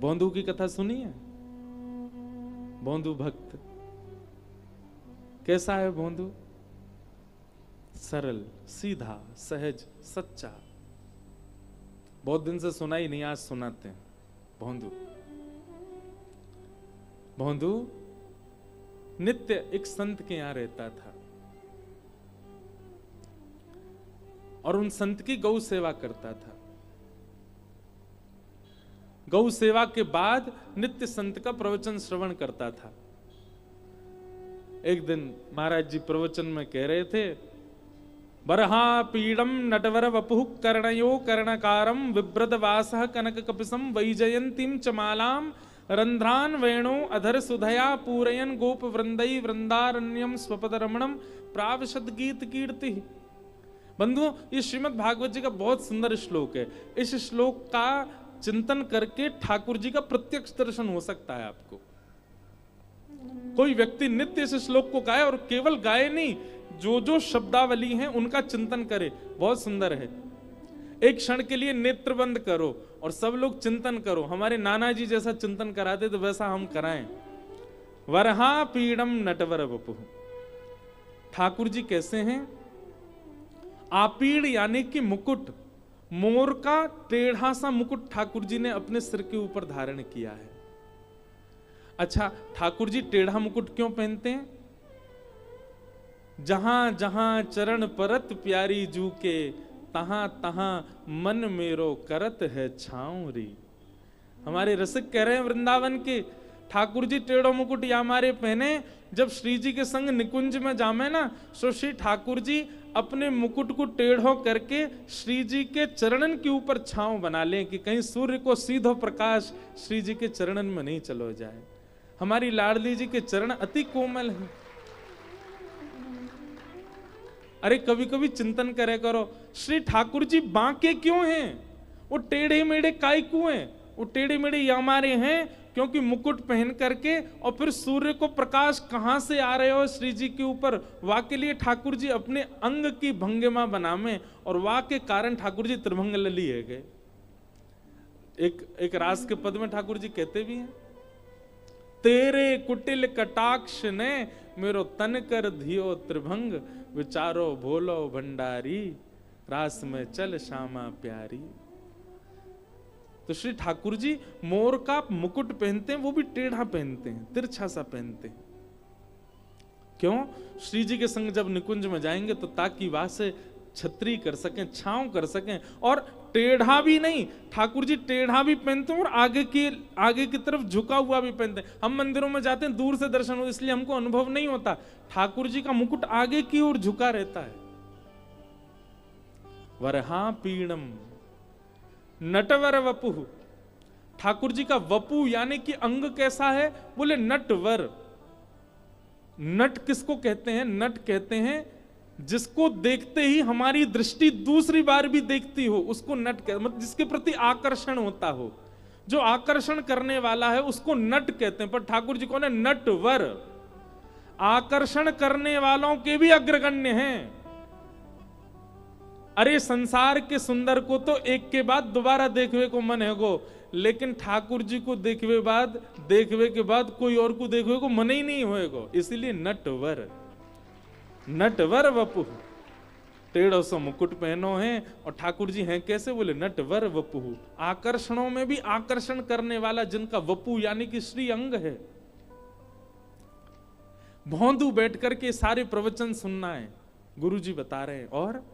भोंदू की कथा सुनी है? भोंदू भक्त कैसा है? भोंदू सरल, सीधा, सहज, सच्चा। बहुत दिन से सुना ही नहीं, आज सुनाते हैं। भोंदू नित्य एक संत के यहां रहता था और उन संत की गौ सेवा करता था। गौ सेवा के बाद नित्य संत का प्रवचन श्रवण करता था। एक दिन महाराज जी प्रवचन में कह रहे थे, बरहा पीडम नटवर वपुः कर्णयो कर्णकारम विव्रत वासः कनक कपिसम वैजयंतीम चमालाम रंध्रान वेणो अधर सुधया पूरयन गोप वृंदई वृंदारण्यम स्वपद रमणम प्रावशद गीत कीर्ति। बंधुओं, ये श्रीमद् भागवत जी का बहुत सुंदर श्लोक है। इस श्लोक का चिंतन करके ठाकुर जी का प्रत्यक्ष दर्शन हो सकता है आपको। कोई व्यक्ति नित्य इस श्लोक को गाए और केवल गाए नहीं, जो जो शब्दावली हैं उनका चिंतन करे, बहुत सुंदर है। एक क्षण के लिए नेत्र बंद करो और सब लोग चिंतन करो। हमारे नाना जी जैसा चिंतन कराते तो वैसा हम कराएं। वरहा पीडम नटवर वपुः। ठाकुर जी कैसे हैं? आपीड़ यानी कि मुकुट, मोर का टेढ़ा सा मुकुट ठाकुर जी ने अपने सिर के ऊपर धारण किया है। अच्छा, ठाकुर जी टेढ़ा मुकुट क्यों पहनते हैं? जहां जहां चरण परत प्यारी जू के, तहां तहां मन मेरो करत है छाऊरी। हमारे रसिक कह रहे हैं वृंदावन के, ठाकुर जी टेढ़ो मुकुट या हमारे पहने, जब श्री जी के संग निकुंज में जामे ना, सो श्री ठाकुर जी अपने मुकुट को टेढ़ो करके श्री जी के चरणन के ऊपर छांव बना लें कि कहीं सूर्य को सीधो प्रकाश श्री जी के चरणन में नहीं चलो जाए। हमारी लाडली जी के चरण अति कोमल हैं। अरे कभी कभी चिंतन करे करो, श्री ठाकुर जी बांके क्यों हैं? वो टेढ़े मेढ़े काय क्यों हैं? वो टेढ़े मेढ़े हमारे हैं क्योंकि मुकुट पहन करके और फिर सूर्य को प्रकाश कहां से आ रहे हो श्री जी के ऊपर, वाह के लिए ठाकुर जी अपने अंग की भंगिमा बनावे और वाह के कारण ठाकुर जी त्रिभंग लली है गए। एक रास के पद में ठाकुर जी कहते भी हैं, तेरे कुटिल कटाक्ष ने मेरो तन कर धियो त्रिभंग, विचारो भोलो भंडारी रास में चल श्यामा प्यारी। तो श्री ठाकुर जी मोर का मुकुट पहनते हैं, वो भी टेढ़ा पहनते हैं, तिरछा सा पहनते हैं। क्यों? श्री जी के संग जब निकुंज में जाएंगे तो ताकि वहां से छतरी कर सकें, छांव कर सकें। और टेढ़ा भी नहीं, ठाकुर जी टेढ़ा भी पहनते हैं और आगे की तरफ झुका हुआ भी पहनते हैं। हम मंदिरों में जाते हैं, दूर से दर्शन हो, इसलिए हमको अनुभव नहीं होता। ठाकुर जी का मुकुट आगे की ओर झुका रहता है। वरहा पीणम नटवर वपुः। ठाकुर जी का वपु यानी कि अंग कैसा है? बोले नटवर। नट किसको कहते हैं? नट कहते हैं जिसको देखते ही हमारी दृष्टि दूसरी बार भी देखती हो, उसको नट कहते, मतलब जिसके प्रति आकर्षण होता हो, जो आकर्षण करने वाला है उसको नट कहते हैं। पर ठाकुर जी कौन है? नटवर। आकर्षण करने वालों के भी अग्रगण्य हैं। अरे संसार के सुंदर को तो एक के बाद दोबारा देखवे को मन है गो, लेकिन ठाकुर जी को देखवे के बाद कोई और को देखवे को मन ही नहीं होएगो। इसीलिए नटवर, नटवर वपुः। टेढ़ो सो मुकुट पहनो है और ठाकुर जी हैं कैसे? बोले नटवर वपुः। आकर्षणों में भी आकर्षण करने वाला, जिनका वपु यानी कि श्री अंग है। भोंदू बैठ करके सारे प्रवचन सुनना है, गुरु जी बता रहे हैं। और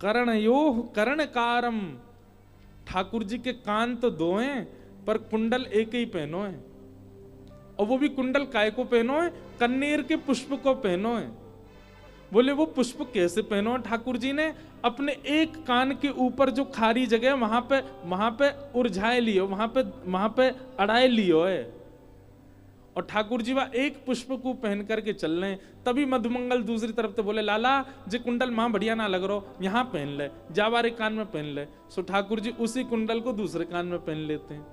कर्णयोः कर्णकारम। ठाकुर जी के कान तो दो हैं पर कुंडल एक ही पहनो है, और वो भी कुंडल काय को पहनो है? कन्नेर के पुष्प को पहनो है। बोले वो पुष्प कैसे पहनो? ठाकुर जी ने अपने एक कान के ऊपर जो खारी जगह वहां पे उलझाए लियो, वहां पे अड़ाए लियो है। और ठाकुर जी वह एक पुष्प को पहन करके चल रहे हैं। तभी मधुमंगल दूसरी तरफ तो बोले, लाला जे कुंडल मां बढ़िया ना लग रहा, यहाँ पहन ले, जावारे कान में पहन ले। सो ठाकुर जी उसी कुंडल को दूसरे कान में पहन लेते हैं।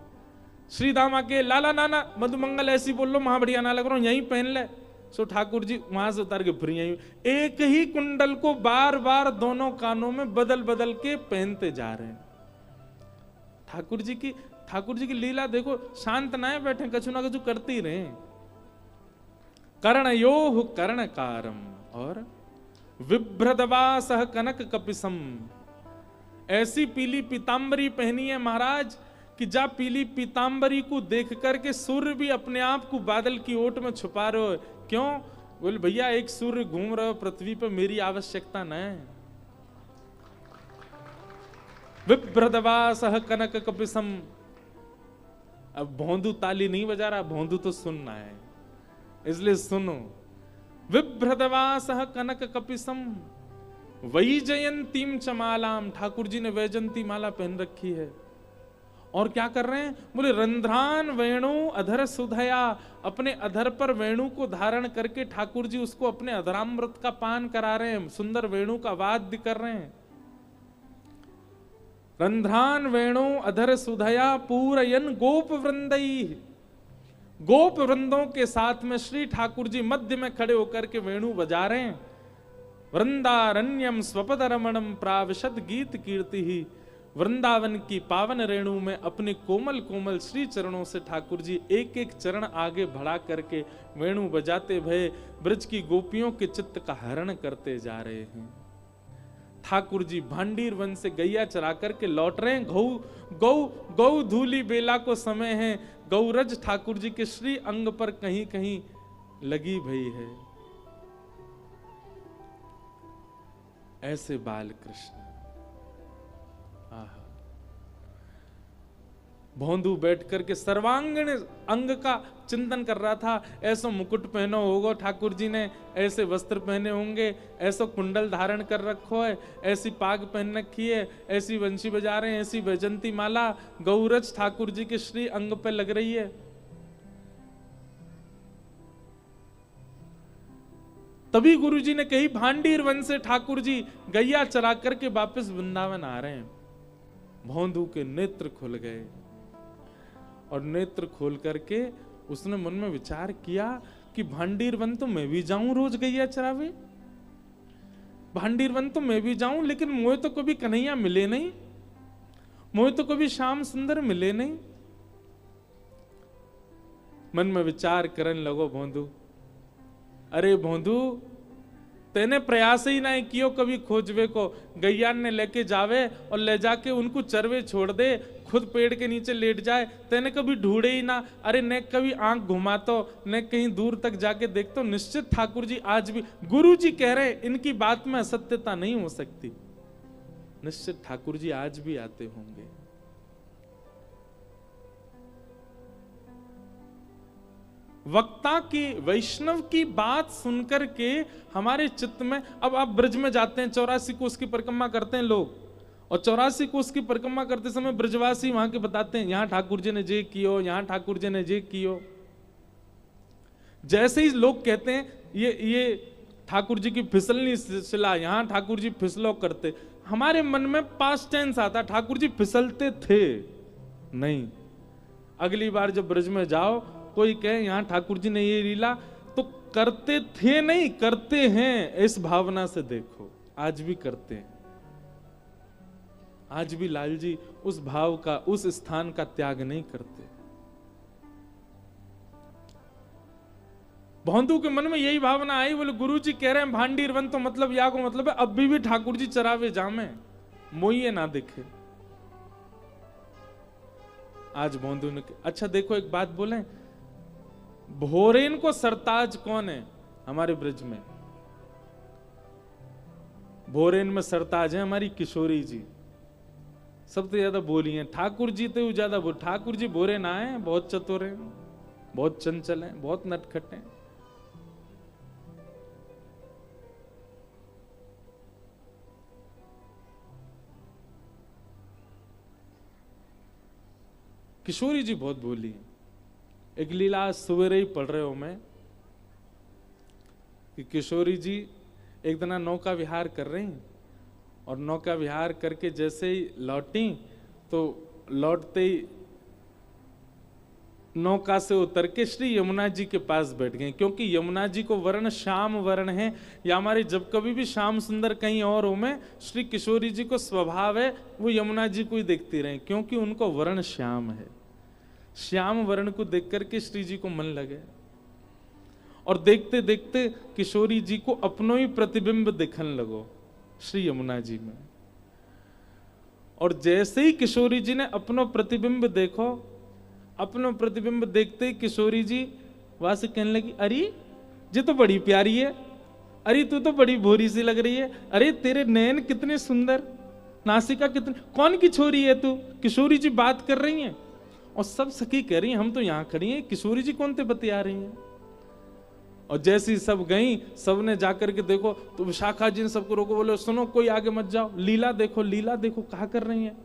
श्री दाम आके, लाला नाना मधुमंगल ऐसी बोल लो, मां बढ़िया ना लग रहा, यहीं पहन ले। सो ठाकुर जी वहां से उतार के फिर यहीं, एक ही कुंडल को बार बार दोनों कानों में बदल बदल के पहनते जा रहे हैं। ठाकुर जी की लीला देखो, शांत ना बैठे, कछु ना कछु करते ही रहे। कर्णयोः कर्णकारम और विभ्रदवासः कनक कपिसम, ऐसी पीली पीतांबरी पहनी है महाराज कि जा पीली पीतांबरी को देख करके सूर्य भी अपने आप को बादल की ओट में छुपा रहे हो। क्यों? बोले भैया एक सूर्य घूम रहे हो पृथ्वी पर, मेरी आवश्यकता न है। विभ्रदवासः कनक कपिसम। अब भोंदू ताली नहीं बजा रहा, भोंदू तो सुनना है, इसलिए सुनो। विभ्रदवासः कनक कपिसम वैजयंतीम चमालाम, ठाकुर जी ने वैजयंती माला पहन रखी है। और क्या कर रहे हैं? बोले रंध्रान वेणु अधर सुधया, अपने अधर पर वेणु को धारण करके ठाकुर जी उसको अपने अधरामृत का पान करा रहे हैं, सुंदर वेणु का वाद्य कर रहे हैं। रंध्रान वेणु अधर सुधया पूरयन गोप वृंदई, गोप वृंदों के साथ में श्री ठाकुर जी मध्य में खड़े होकर के वेणु बजा रहे हैं। वृंदारण्यम स्वपद रमणम प्राविशद गीत कीर्ति ही, वृंदावन की पावन रेणु में अपने कोमल कोमल श्री चरणों से ठाकुर जी एक एक चरण आगे बढ़ा करके वेणु बजाते भये ब्रज की गोपियों के चित्त का हरण करते जा रहे हैं। ठाकुर जी भांडीर वन से गैया चरा करके लौट रहे हैं। गौ धूली बेला को समय है, गौरज ठाकुर जी के श्री अंग पर कहीं कहीं लगी भई है। ऐसे बाल कृष्ण, भोंदू बैठ करके सर्वांगीण अंग का चिंतन कर रहा था। ऐसा मुकुट पहनो होगा ठाकुर जी ने, ऐसे वस्त्र पहने होंगे, ऐसा कुंडल धारण कर रखो है, ऐसी पाग पहन रखी है, ऐसी वंशी बजा रहे हैं, ऐसी वैजंती माला गौरज ठाकुर जी के श्री अंग पे लग रही है। तभी गुरु जी ने कही भांडीर वन से ठाकुर जी गैया चरा करके वापस वृंदावन आ रहे हैं। भोंदू के नेत्र खुल गए और नेत्र खोल करके उसने मन में विचार किया कि भांडीर वन तो मैं भी जाऊं रोज गैया चरावे, भांडीर वन तो मैं भी जाऊं, लेकिन मोए तो कभी कन्हैया मिले नहीं, मोए तो कभी श्याम सुंदर मिले नहीं। मन में विचार करने लगो भोंदू, अरे भोंदू तेने प्रयास ही नहीं कियो कभी खोजवे को, गैया ने लेके जावे और ले जाके उनको चरवे छोड़ दे, खुद पेड़ के नीचे लेट जाए, तेने कभी ढूंढे ही ना। अरे ने कभी आंख घुमातो, ने कहीं दूर तक जाके देखतो, निश्चित ठाकुर जी आज भी, गुरु जी कह रहे इनकी बात में असत्यता नहीं हो सकती, निश्चित ठाकुर जी आज भी आते होंगे। वक्ता की, वैष्णव की बात सुनकर के हमारे चित्त में, अब आप ब्रज में जाते हैं, 84 कोस की परिक्रमा करते हैं लोग, और 84 कोस की परिक्रमा करते समय ब्रजवासी वहां के बताते हैं यहां ठाकुर जी ने जे कियो, यहां ठाकुर जी ने जे कियो। जैसे ही लोग कहते हैं ये ठाकुर जी की फिसलनी शिला, यहां ठाकुर जी फिसलो करते, हमारे मन में पास्ट टेंस आता, ठाकुर जी फिसलते थे नहीं। अगली बार जब ब्रज में जाओ, कोई कहे यहां ठाकुर जी ने ये लीला, तो करते थे नहीं, करते हैं, इस भावना से देखो, आज भी करते हैं। आज भी लाल जी उस भाव का, उस स्थान का त्याग नहीं करते। भोंदू के मन में यही भावना आई, बोले गुरु जी कह रहे हैं भांडीर वन, तो मतलब या को मतलब है अब भी ठाकुर जी चरावे जामे, मोइये ना दिखे। आज भोंदू ने, अच्छा देखो एक बात बोले, भोरेन को सरताज कौन है हमारे ब्रज में? भोरेन में सरताज है हमारी किशोरी जी, सबसे ज्यादा बोली है। ठाकुर जी तो ज्यादा बोल, ठाकुर जी भोरेन आए, बहुत चतुर हैं, बहुत चंचल हैं, बहुत नटखट हैं। किशोरी जी बहुत बोली है। एक लीला सवेरे ही पढ़ रहे हो मैं कि किशोरी जी एक दिन नौका विहार कर रही, और नौका विहार करके जैसे ही लौटी तो लौटते ही नौका से उतर के श्री यमुना जी के पास बैठ गए, क्योंकि यमुना जी को वर्ण श्याम वर्ण है। या हमारे जब कभी भी श्याम सुंदर कहीं और हो में, श्री किशोरी जी को स्वभाव है वो यमुना जी को ही देखती रहे, क्योंकि उनको वर्ण श्याम है। श्याम वर्ण को देख करके श्री जी को मन लगे, और देखते देखते किशोरी जी को अपनो ही प्रतिबिंब दिखने लगो श्री यमुना जी में। और जैसे ही किशोरी जी ने अपनो प्रतिबिंब देखो, अपनो प्रतिबिंब देखते ही किशोरी जी वहां से कहने लगी, अरे ये तो बड़ी प्यारी है, अरे तू तो बड़ी भोरी सी लग रही है, अरे तेरे नयन कितने सुंदर, नासिका कितनी, कौन की छोरी है तू? किशोरी जी बात कर रही हैं और सब सखी कह रही हैं हम तो यहाँ खड़ी हैं, किशोरी जी कौन ते बतिया रही हैं। और जैसी सब गई, सबने जाकर के देखो तो विशाखा जी ने सबको रोको, बोले सुनो कोई आगे मत जाओ, लीला देखो, लीला देखो कहा कर रही हैं।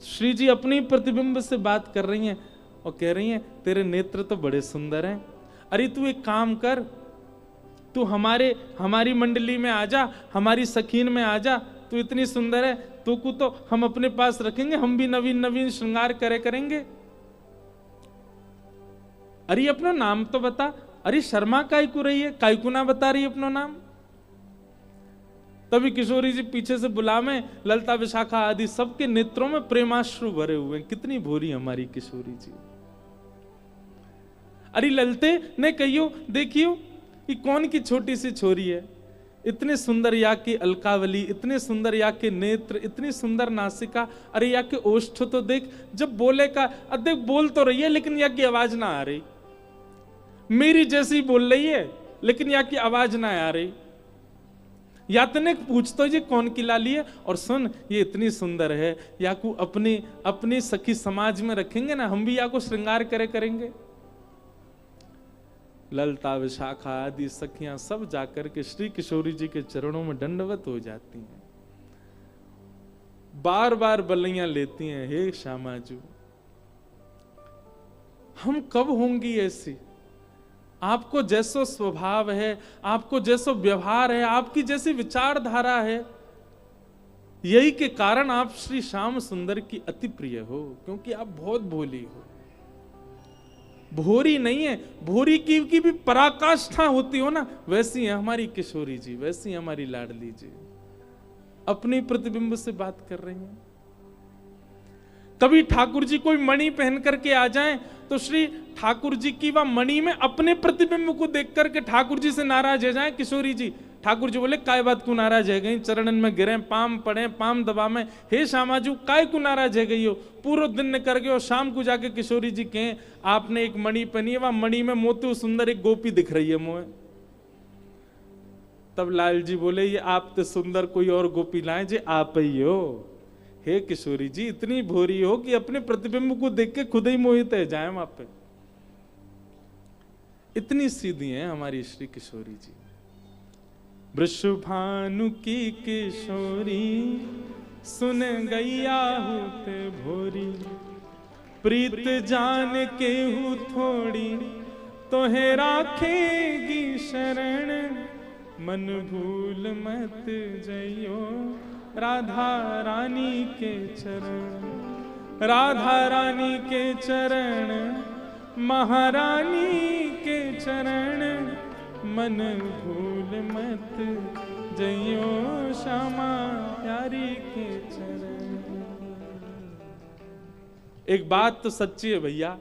श्री जी अपनी प्रतिबिंब से बात कर रही हैं और कह रही हैं तेरे नेत्र तो बड़े सुंदर हैं, अरे तू एक काम कर, तू हमारी मंडली में आ जा, हमारी सखीन में आ जा, तू इतनी सुंदर है, तू को तो हम अपने पास रखेंगे, हम भी नवीन नवीन श्रृंगार करेंगे। अरे अपना नाम तो बता, अरे शर्मा काय को रही है, काय को ना बता रही अपना नाम। तभी किशोरी जी पीछे से बुलावे, ललता विशाखा आदि सबके नेत्रों में प्रेमाश्रु भरे हुए हैं। कितनी भोरी हमारी किशोरी जी। अरे ललते ने कहियो देखियो कि कौन की छोटी सी छोरी है, इतने सुंदर या के अलकावली, इतने सुंदर या के नेत्र, इतनी सुंदर नासिका, अरे या के ओष्ठ तो देख, जब बोले का देख बोल तो रही है लेकिन या की आवाज ना आ रही, मेरी जैसी बोल रही है लेकिन या की आवाज ना आ रही। या तने पूछतो ये कौन की लाली है, और सुन ये इतनी सुंदर है, या को अपनी सखी समाज में रखेंगे ना, हम भी या को श्रृंगार करेंगे। ललता विशाखा आदि सखियां सब जाकर के श्री किशोरी जी के चरणों में दंडवत हो जाती हैं, बार बार बल्लियां लेती हैं, हे श्यामाजू हम कब होंगी ऐसी, आपको जैसो स्वभाव है, आपको जैसो व्यवहार है, आपकी जैसी विचारधारा है, यही के कारण आप श्री श्याम सुंदर की अति प्रिय हो, क्योंकि आप बहुत भोली हो। भोरी नहीं है, भोरी की भी पराकाष्ठा होती हो ना, वैसी है हमारी किशोरी जी, वैसी है हमारी लाडली जी, अपने प्रतिबिंब से बात कर रही हैं। कभी ठाकुर जी कोई मणि पहन करके आ जाएं तो श्री ठाकुर जी की वह मणि में अपने प्रतिबिंब को देख करके ठाकुर जी से नाराज हो जाए किशोरी जी। ठाकुर जी बोले काय बात को नाराज है गई, चरणन में गिरे, पाम पड़े, पाम दबा में, हे श्यामाजू काय को नाराज है गई हो, पूरा दिन ने कर गए और शाम को जाके किशोरी जी कहें आपने एक मणि पहनी है, वह मणि में मोती सुंदर एक गोपी दिख रही है मोए। तब लाल जी बोले ये आप तो सुंदर कोई और गोपी लाए जे आप ही हो। हे किशोरी जी इतनी भोरी हो कि अपने प्रतिबिंब को देख के खुद ही मोहित है जाए वहां पे, इतनी सीधी है हमारी श्री किशोरी जी। वृषभानु की किशोरी सुन गैया होते भोरी, प्रीत जान के हूँ थोड़ी तो है राखेगी शरण, मन भूल मत जइयो राधा रानी के चरण, राधा रानी के चरण, महारानी के चरण, मन भूल मत जइयो श्यामा प्यारी के चरण। एक बात तो सच्ची है भैया,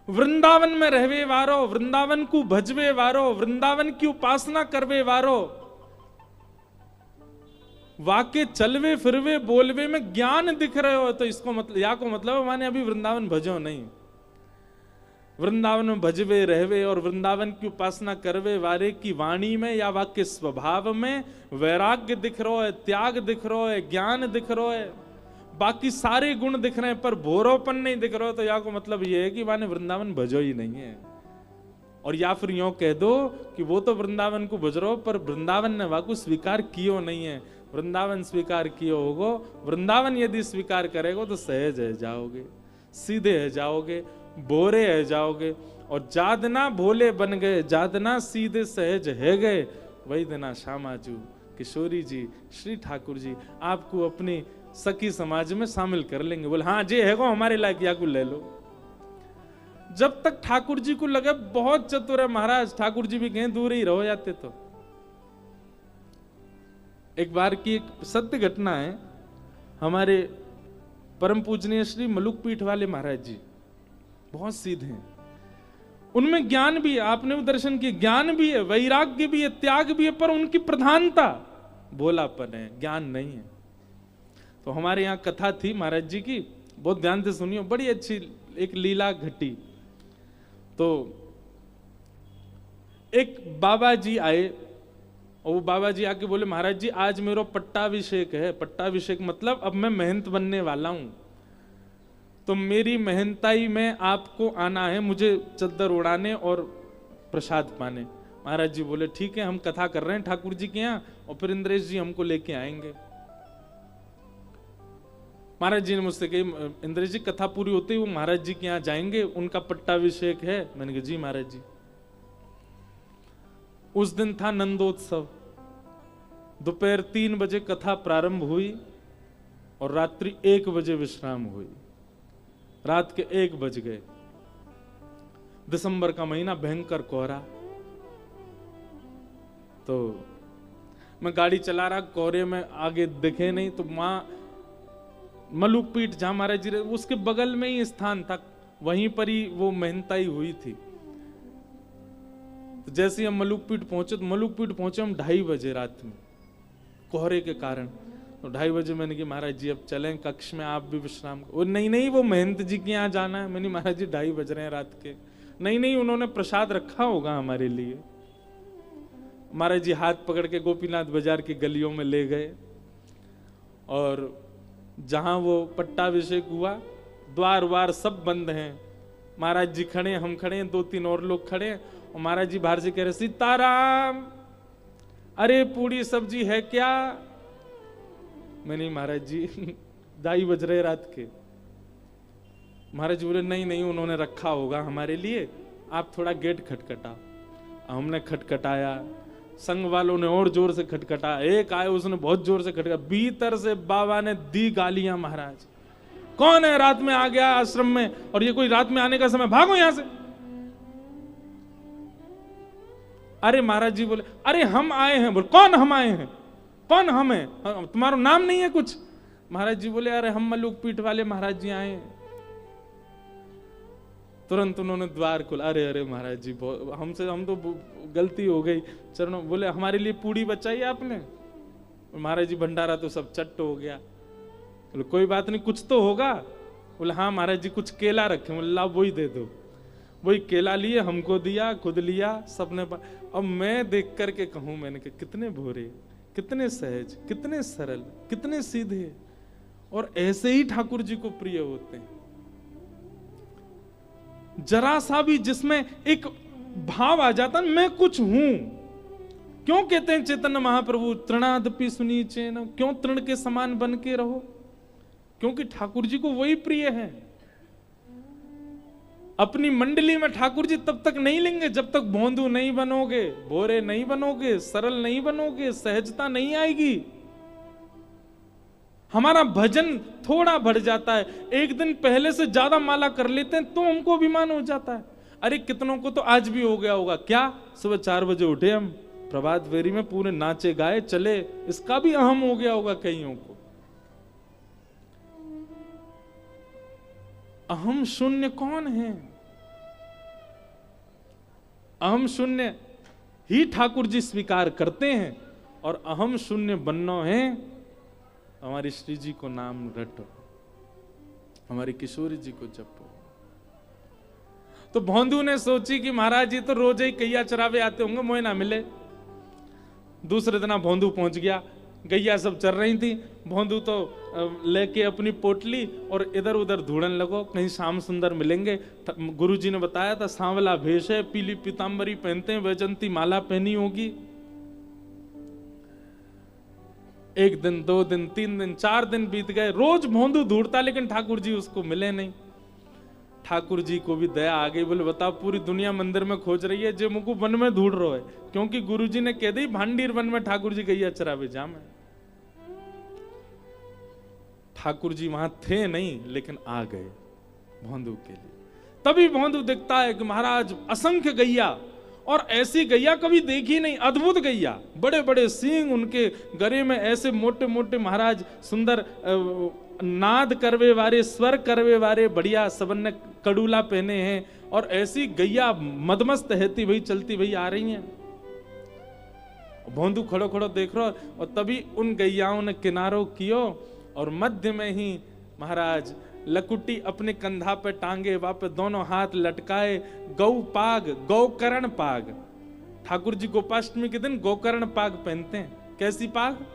वृंदावन में रहवे वारो, वृंदावन को भजवे वारो, वृंदावन की उपासना करवे वारो, वाके चलवे फिरवे बोलवे में ज्ञान दिख रहे हो तो इसको मतलब या को मतलब माने अभी वृंदावन भजो नहीं। वृंदावन में भजवे रहवे और वृंदावन की उपासना करवे वारे की वाणी में या वाक्य स्वभाव में वैराग्य दिख रहा है, त्याग दिख रहा है, ज्ञान दिख रहा है, बाकी सारे गुण दिख रहे हैं पर भोरोपन नहीं दिख रहा, तो या को मतलब ये है कि माने वृंदावन भजो ही नहीं है। और या फिर यूं कह दो कि वो तो वृंदावन को भज रहो पर वृंदावन ने वाकु स्वीकार कियो नहीं है। वृंदावन स्वीकार कियो होगो, वृंदावन यदि स्वीकार करेगो तो सहज है जाओगे, सीधे है जाओगे, बोरे है जाओगे। और जादना भोले बन गए, जादना सीधे सहज है गए, वही देना श्यामाजू किशोरी जी श्री ठाकुर जी आपको अपनी सखी समाज में शामिल कर लेंगे। बोले हाँ जे है गो हमारे लायक या को ले लो। जब तक ठाकुर जी को लगे बहुत चतुर है महाराज, ठाकुर जी भी कहीं दूर ही रह जाते। तो एक बार की एक सत्य घटना है, हमारे परम पूजनीय श्री मलुक पीठ वाले महाराज जी बहुत सीधे हैं, उनमें ज्ञान भी है, आपने वो दर्शन किए, ज्ञान भी है, वैराग्य भी है, त्याग भी है, पर उनकी प्रधानता भोलापन है, ज्ञान नहीं है। तो हमारे यहाँ कथा थी महाराज जी की, बहुत ध्यान से सुनियो, बड़ी अच्छी एक लीला घटी। तो एक बाबा जी आए और वो बाबा जी आके बोले महाराज जी आज मेरा पट्टाभिषेक है। पट्टाभिषेक मतलब अब मैं महंत बनने वाला हूं, तो मेरी महंताई में आपको आना है, मुझे चद्दर उड़ाने और प्रसाद पाने। महाराज जी बोले ठीक है, हम कथा कर रहे हैं ठाकुर जी के यहाँ और फिर इंद्रेश जी हमको लेके आएंगे। महाराज जी ने मुझसे कही इंद्रेश जी कथा पूरी होते ही वो महाराज जी के यहाँ जाएंगे, उनका पट्टाभिषेक है। मैंने कहा जी महाराज जी। उस दिन था नंदोत्सव, दोपहर 3 बजे कथा प्रारंभ हुई और रात्रि 1 बजे विश्राम हुई। रात के 1 बज गए, दिसंबर का महीना, भयंकर कोहरा। तो मैं गाड़ी चला रहा, कोहरे में आगे दिखे नहीं, तो मां मलुक पीठ जहां महाराज जी उसके बगल में ही स्थान था, वहीं पर ही वो महंताई हुई थी। तो जैसे हम मलुक पीठ पहुंचे, तो मलुक पीठ पहुंचे हम 2:30 बजे रात में, कोहरे के कारण। तो 2:30 बजे मैंने कहा महाराज जी अब चलें कक्ष में, आप भी विश्राम। वो नहीं वो महंत जी के यहाँ जाना है। मैंने महाराज जी 2:30 बज रहे हैं रात के। नहीं उन्होंने प्रसाद रखा होगा हमारे लिए। महाराज जी हाथ पकड़ के गोपीनाथ बाजार की गलियों में ले गए और जहां वो पट्टाभिषेक हुआ, द्वार वार सब बंद हैं, महाराज जी खड़े, हम खड़े हैं, 2-3 और लोग खड़े हैं और महाराज जी बाहर से कह रहे सीताराम, अरे पूरी सब्जी है क्या? मैंने महाराज जी 2:30 बज रहे रात के। महाराज जी बोले नहीं उन्होंने रखा होगा हमारे लिए, आप थोड़ा गेट खटखटा। हमने खटखटाया, संघ वालों ने और जोर से खटखटाया, एक आए उसने बहुत जोर से खटखटा, भीतर से बाबा ने दी गालियां, महाराज कौन है रात में आ गया आश्रम में, और ये कोई रात में आने का समय, भागो यहां से। अरे महाराज जी बोले अरे हम आए हैं। बोले कौन हम आए हैं? कौन हम है? तुम्हारा नाम नहीं है कुछ? महाराज जी बोले अरे हम मलुक पीठ वाले महाराज जी आए हैं। तुरंत उन्होंने द्वार खोला। अरे महाराज जी हम तो गलती हो गई चरणों। बोले हमारे लिए पूड़ी बचाई आपने? महाराज जी भंडारा तो सब चट्ट हो गया। बोले कोई बात नहीं, कुछ तो होगा। बोले हाँ महाराज जी कुछ केला रखे। बोले ला वही दे दो। वही केला लिए, हमको दिया, खुद लिया, सबने। अब मैं देख करके कहूं, मैंने कहा कितने भोरे, कितने सहज, कितने सरल, कितने सीधे, और ऐसे ही ठाकुर जी को प्रिय होते हैं। जरा सा भी जिसमें एक भाव आ जाता मैं कुछ हूं। क्यों कहते हैं चैतन्य महाप्रभु तृणादपि सुनीचे न, क्यों तृण के समान बन के रहो? क्योंकि ठाकुर जी को वही प्रिय है। अपनी मंडली में ठाकुर जी तब तक नहीं लेंगे जब तक भोंदू नहीं बनोगे, भोरे नहीं बनोगे, सरल नहीं बनोगे, सहजता नहीं आएगी। हमारा भजन थोड़ा बढ़ जाता है, एक दिन पहले से ज्यादा माला कर लेते हैं तो हमको अभिमान हो जाता है। अरे कितनों को तो आज भी हो गया होगा, क्या सुबह 4 बजे उठे हम, प्रभात फेरी में पूरे नाचे गाए चले, इसका भी अहम हो गया होगा कईयों को। अहम शून्य कौन है? अहम शून्य ही ठाकुर जी स्वीकार करते हैं, और अहम शून्य बनना है हमारी श्री जी को नाम रटो, हमारी किशोरी जी को जपो। तो भोंदू ने सोची कि महाराज जी तो रोज ही गैया चरावे आते होंगे, मोए ना मिले। दूसरे दिन भोंदू पहुंच गया, गैया सब चर रही थी, भोंदू तो लेके अपनी पोटली और इधर उधर ढूंढने लगो, कहीं श्याम सुंदर मिलेंगे। गुरुजी ने बताया था सांवला भेष है, पीली पीतांबरी पहनते हैं, वैजंती माला पहनी होगी। 1 दिन 2 दिन 3 दिन 4 दिन बीत गए, रोज भोंदू ढूंढता लेकिन ठाकुर जी उसको मिले नहीं। ठाकुर जी को भी दया आ गई, बोले बताओ पूरी दुनिया मंदिर में खोज रही है, जो मुझको वन में ढूंढ रहा है, क्योंकि गुरुजी ने कह दी भांडीर वन में ठाकुर जी गैया चरावे जाम है। ठाकुर जी वहां थे नहीं लेकिन आ गए भोंदू के लिए। तभी भोंदू दिखता है कि महाराज असंख्य गैया, और ऐसी गैया कभी देखी नहीं, अद्भुत गैया, बड़े बड़े सींग, उनके गले में ऐसे मोटे मोटे महाराज सुंदर नाद करवे वाले, स्वर करवे वाले, बढ़िया सबन ने कड़ूला पहने हैं, और ऐसी गैया मदमस्त रहती भाई, चलती भाई आ रही हैं। भोंदू खड़ो खड़ो देख रहा, और तभी उन गैयाओं ने किनारो कियो, और मध्य में ही महाराज लकुटी अपने कंधा पे टांगे, वहां पे दोनों हाथ लटकाए, गौ पाग, गौकर्ण पाग। ठाकुर जी गोपाष्टमी के दिन गौकर्ण पाग पहनते हैं। कैसी पाग?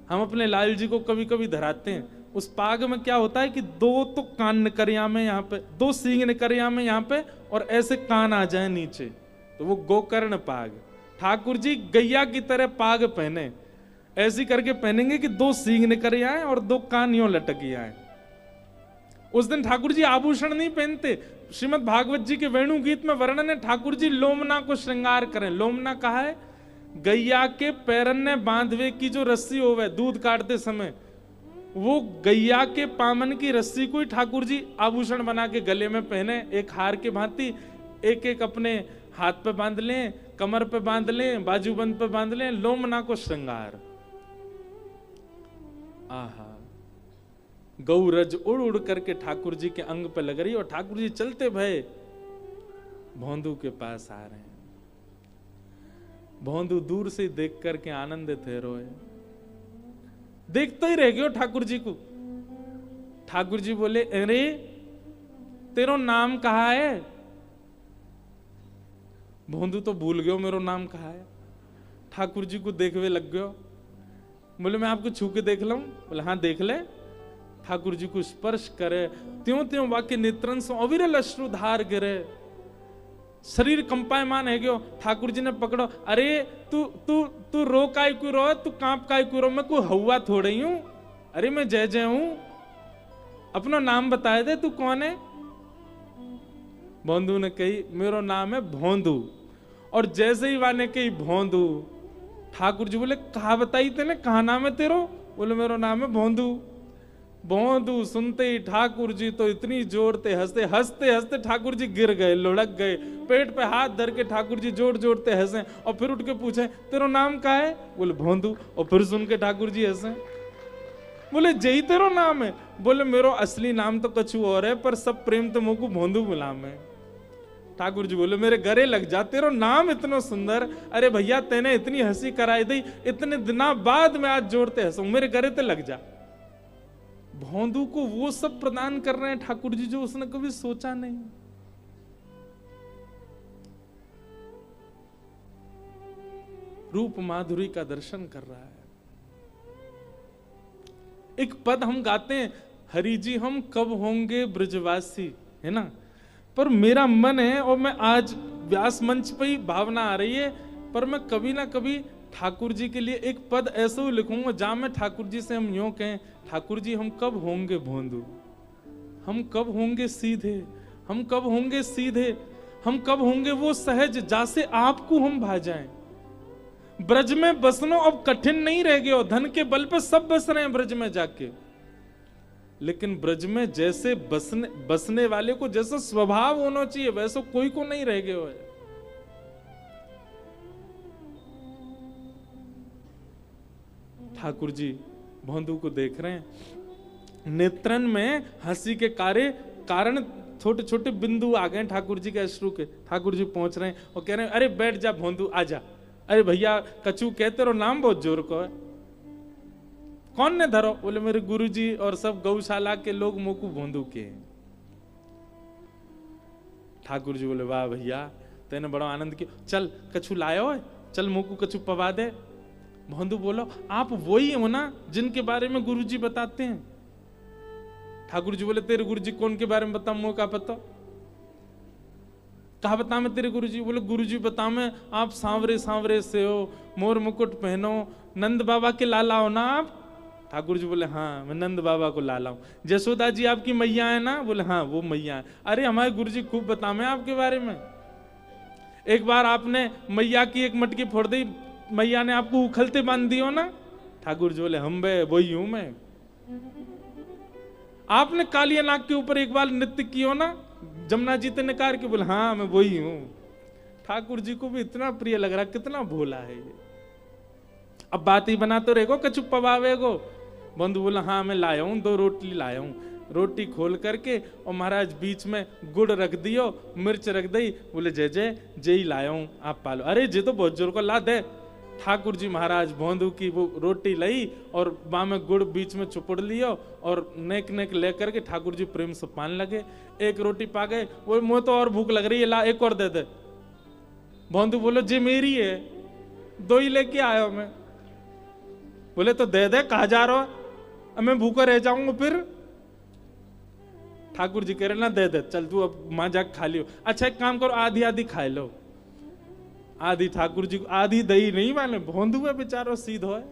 हम अपने लाल जी को कभी कभी धराते हैं। उस पाग में क्या होता है कि दो तो कान निकरिया में यहाँ पे, दो सींग निकरिया में यहाँ पे, और ऐसे कान आ जाए नीचे, तो वो गोकर्ण पाग। ठाकुर जी गैया की तरह पाग पहने, ऐसी करके पहनेंगे कि दो सींग निकल आए और दो कान यूं लटक आए। उस दिन ठाकुर जी आभूषण नहीं पहनते। श्रीमद् भागवत जी के वेणु गीत में वर्णन है, ठाकुर जी लोमना को श्रृंगार करें। लोमना कहा है, गैया के पैरन ने बांधवे की जो रस्सी होवे दूध काटते समय, वो गैया के पामन की रस्सी को ही ठाकुर जी आभूषण बना के गले में पहने, एक हार के भांति। एक एक अपने हाथ पे बांध लें, कमर पे बांध लें, बाजूबंद पे बांध लें, लोमना को श्रृंगार। आहा, गौरज उड़ उड़ करके ठाकुर जी के अंग पे लग रही, और ठाकुर जी चलते भय भोंदू के पास आ रहे हैं। भोंदू दूर से देख करके आनंदित है, रोए, देखते ही रह गयो ठाकुर जी को। ठाकुर जी बोले, अरे तेरो नाम कहा है? भोंदू तो भूल गयो मेरो नाम कहा है। ठाकुर जी को देखवे लग गयो, बोले मैं आपको छू के देख लूं? बोले हाँ देख ले। ठाकुर जी को स्पर्श करे, त्यों त्यों वाक्य नेत्रन से अविरल अश्रुधार गिरे, शरीर कंपायमान है गयो। ठाकुर जी ने पकड़ो, अरे तू तू तू रो काय क्यों रो, तू कांप काय क्यों रो, मैं कोई हवा थोड़ी हूं, अरे मैं जय जय हूं, अपना नाम बताए दे, तू कौन है? भोंदू ने कही, मेरो नाम है भोंदू। और जैसे ही वाने कही भोंदू, ठाकुर जी बोले, कहा बताई तेने, कहा नाम है तेरो? बोले मेरो नाम है भोंदू। भोंदू सुनते ही ठाकुर जी तो इतनी जोर से हंसते हंसते हंसते ठाकुर जी गिर गए, लुढ़क गए, पेट पे हाथ धर के ठाकुर जी जोर जोर से हंसे, और फिर उठ के पूछे, तेरा नाम क्या है? बोले भोंदू। और फिर सुन के ठाकुर जी हंसे, बोले जय तेरो नाम है? बोले मेरो असली नाम तो कछु और है, पर सब प्रेम तो मुझको भोंदू गुलाम है। ठाकुर जी बोले, मेरे गरे लग जा, तेरा नाम इतना सुंदर, अरे भैया तेने इतनी हंसी कराई दी, इतने दिना बाद में आज जोड़ते हंसू, मेरे गरे ते लग जा। भोंदू को वो सब प्रदान कर रहे हैं ठाकुर जी जो उसने कभी सोचा नहीं। रूप माधुरी का दर्शन कर रहा है। एक पद हम गाते हैं, हरि जी हम कब होंगे ब्रजवासी, है ना, पर मेरा मन है, और मैं आज व्यास मंच पे ही भावना आ रही है, पर मैं कभी ना कभी ठाकुर जी के लिए एक पद ऐसे लिखूंगा जहां मैं ठाकुर जी से हम यूं कहें, ठाकुर जी हम कब होंगे भोंदू, हम कब होंगे सीधे, हम कब होंगे सीधे, हम कब होंगे वो सहज जासे आपको हम भा जाएं। ब्रज में बसनो अब कठिन नहीं रह गए, धन के बल पे सब बस रहे हैं ब्रज में जाके, लेकिन ब्रज में जैसे बसने वाले को जैसा स्वभाव होना चाहिए वैसा कोई को नहीं रह गए। ठाकुर जी भोंदू को देख रहे हैं, नेत्रन में हंसी के कारण छोटे छोटे बिंदु आ गए ठाकुर जी के अश्रु के। ठाकुर जी पहुंच रहे हैं और कह रहे हैं, अरे बैठ जा भोंदू, आजा। अरे भैया कछु कहते रहो, नाम बहुत जोर को है, कौन ने धरो? बोले मेरे गुरुजी और सब गौशाला के लोग मोकू भोंदू के हैं। ठाकुर जी बोले, वाह भैया तेने बड़ा आनंद किया, चल कछु लायो है, चल मोकू कछु पवा दे। भोंदू बोलो, आप वही हो ना जिनके बारे में गुरुजी बताते हैं? ठाकुर जी बोले, तेरे गुरुजी कौन के बारे में बता, मुझे क्या पता, कहा बता मैं तेरे गुरुजी? बोले गुरुजी बता मैं, आप सांवरे सांवरे से हो, मोर मुकुट पहनो, नंद बाबा के लाला हो ना आप? ठाकुर जी बोले, हाँ मैं नंद बाबा को लाला हूँ। जसोदा जी आपकी मैया है ना? बोले हाँ वो मैया है। अरे हमारे गुरुजी खूब बता मैं आपके बारे में। एक बार आपने मैया की एक मटकी फोड़ दी, मैया ने आपको उखलते बांध दियो ना? ठाकुर जी बोले, हम बे वही हूं मैं। आपने कालिया नाग के ऊपर एक बार नृत्य कियो ना, जमुना जी ने नकार के बोले हाँ मैं वही हूं। ठाकुर जी को भी इतना प्रिय लग रहा, कितना भोला है ये। अब बात ही बना तो रहेगो कछु पवावेगो। बंधु बोला हाँ मैं लाया हूं, 2 रोटी लाया हूं। रोटी खोल करके और महाराज बीच में गुड़ रख दियो, मिर्च रख दी। बोले जय जय जय ही लाया हूं, आप पालो। अरे जे तो बहुत जोर को ला दे। ठाकुर जी महाराज भोंदू की वो रोटी लाई और बा में गुड़ बीच में चुपड़ लियो और नेक नेक लेकर के ठाकुर जी प्रेम से पान लगे। एक रोटी पा गए, वो मुझे तो और भूख लग रही है, ला एक और दे दे। भोंदू बोलो जी मेरी है, 2 ही लेके आया हूं मैं। बोले तो दे दे, कहा जा रहा अब मैं भूखा रह जाऊंगा फिर। ठाकुर जी कह रहे ना दे दे, चल तू अब मां जाके खा लियो। अच्छा एक काम करो, आधी आधी खा लो। आधी ठाकुर जी को, आधी दही नहीं माने, भोंदू है बेचारो सीधो है।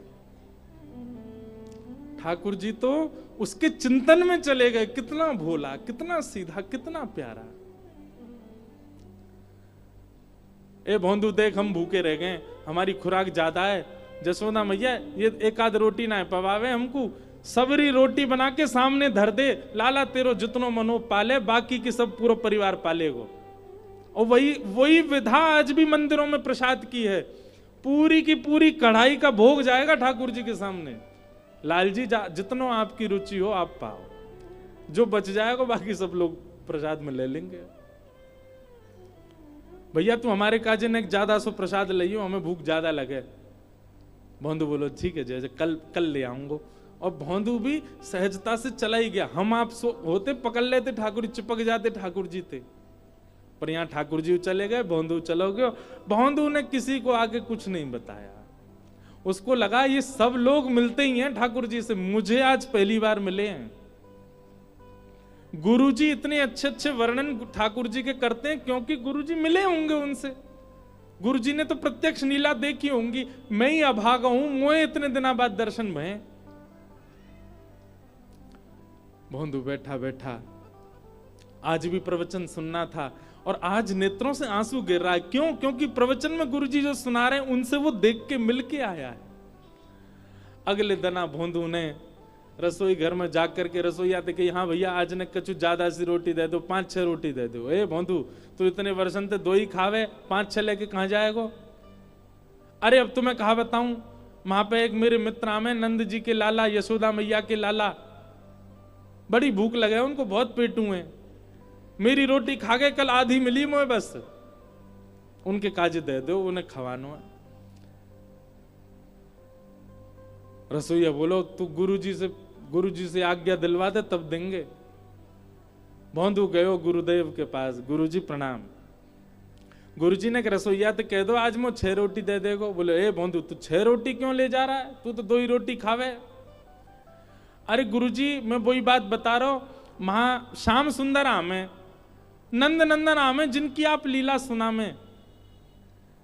ठाकुर जी तो उसके चिंतन में चले गए, कितना भोला, कितना सीधा, कितना प्यारा। ए भोंदू देख हम भूखे रह गए, हमारी खुराक ज्यादा है। जसोदा मैया ये एक आध रोटी ना पवावे हमको, सबरी रोटी बना के सामने धर दे, लाला तेरो जितनो मनो पाले, बाकी की सब पूरा परिवार पालेगो। और वही विधा आज भी मंदिरों में प्रसाद की है। पूरी की पूरी कढ़ाई का भोग जाएगा ठाकुर जी के सामने। लाल जी जितनो आपकी रुचि हो आप पाओ, जो बच जाएगा बाकी सब लोग प्रसाद में ले लेंगे। भैया तू हमारे काजे ने ज्यादा सो प्रसाद लियो, हमें भूख ज्यादा लगे। भोंदू बोलो ठीक है जैसे कल ले आऊंगा। और भोंदू भी सहजता से चला ही गया। हम आप होते पकड़ लेते, ठाकुर जी चिपक जाते, ठाकुर जी थे। पर यहाँ ठाकुर जी चले गए, भोंदू चलो गए। भोंदू ने किसी को आगे कुछ नहीं बताया। उसको लगा ये सब लोग मिलते ही हैं ठाकुर जी से, मुझे आज पहली बार मिले हैं। गुरुजी इतने अच्छे अच्छे वर्णन ठाकुर जी के करते हैं क्योंकि गुरुजी मिले होंगे उनसे। गुरुजी ने तो प्रत्यक्ष लीला देखी होंगी। मैं ही अभागा हूं, मुझे इतने दिनों बाद दर्शन भये। भोंदू बैठा बैठा आज भी प्रवचन सुनना था और आज नेत्रों से आंसू गिर रहा है। क्यों? क्योंकि प्रवचन में गुरुजी जो सुना रहे हैं उनसे वो देख के मिल के आया है। अगले दिन भोंदू ने रसोई घर में जाकर के रसोईया थे कि हाँ भैया आज ने कछु ज्यादा सी रोटी दे दो, 5-6 रोटी दे दो। ए भोंदू तू इतने वर्षन ते 2 ही खावे, 5-6 लेके कहां जाएगो? अरे अब तुम्हें कहा बताऊं, वहां पे एक मेरे मित्र आमे नंद जी के लाला, यशोदा मैया के लाला, बड़ी भूख लगे उनको, बहुत पेटू है। मेरी रोटी खा गए, कल आधी मिली मुझे, बस उनके काजे दे दो, उन्हें खवानो है। रसोईया बोलो तू गुरुजी से आज्ञा दिलवा दे तब देंगे। भोंदू गयो गुरुदेव के पास, गुरुजी प्रणाम। गुरुजी ने रसोईया तो कह दो आज मैं 6 रोटी दे देगो। बोले ए भोंदू तू 6 रोटी क्यों ले जा रहा है, तू तो 2 ही रोटी खावे। अरे गुरुजी मैं वही बात बता रहा हूं, महा श्याम सुंदर आमे, नंद नंदन आमे, जिनकी आप लीला सुना में।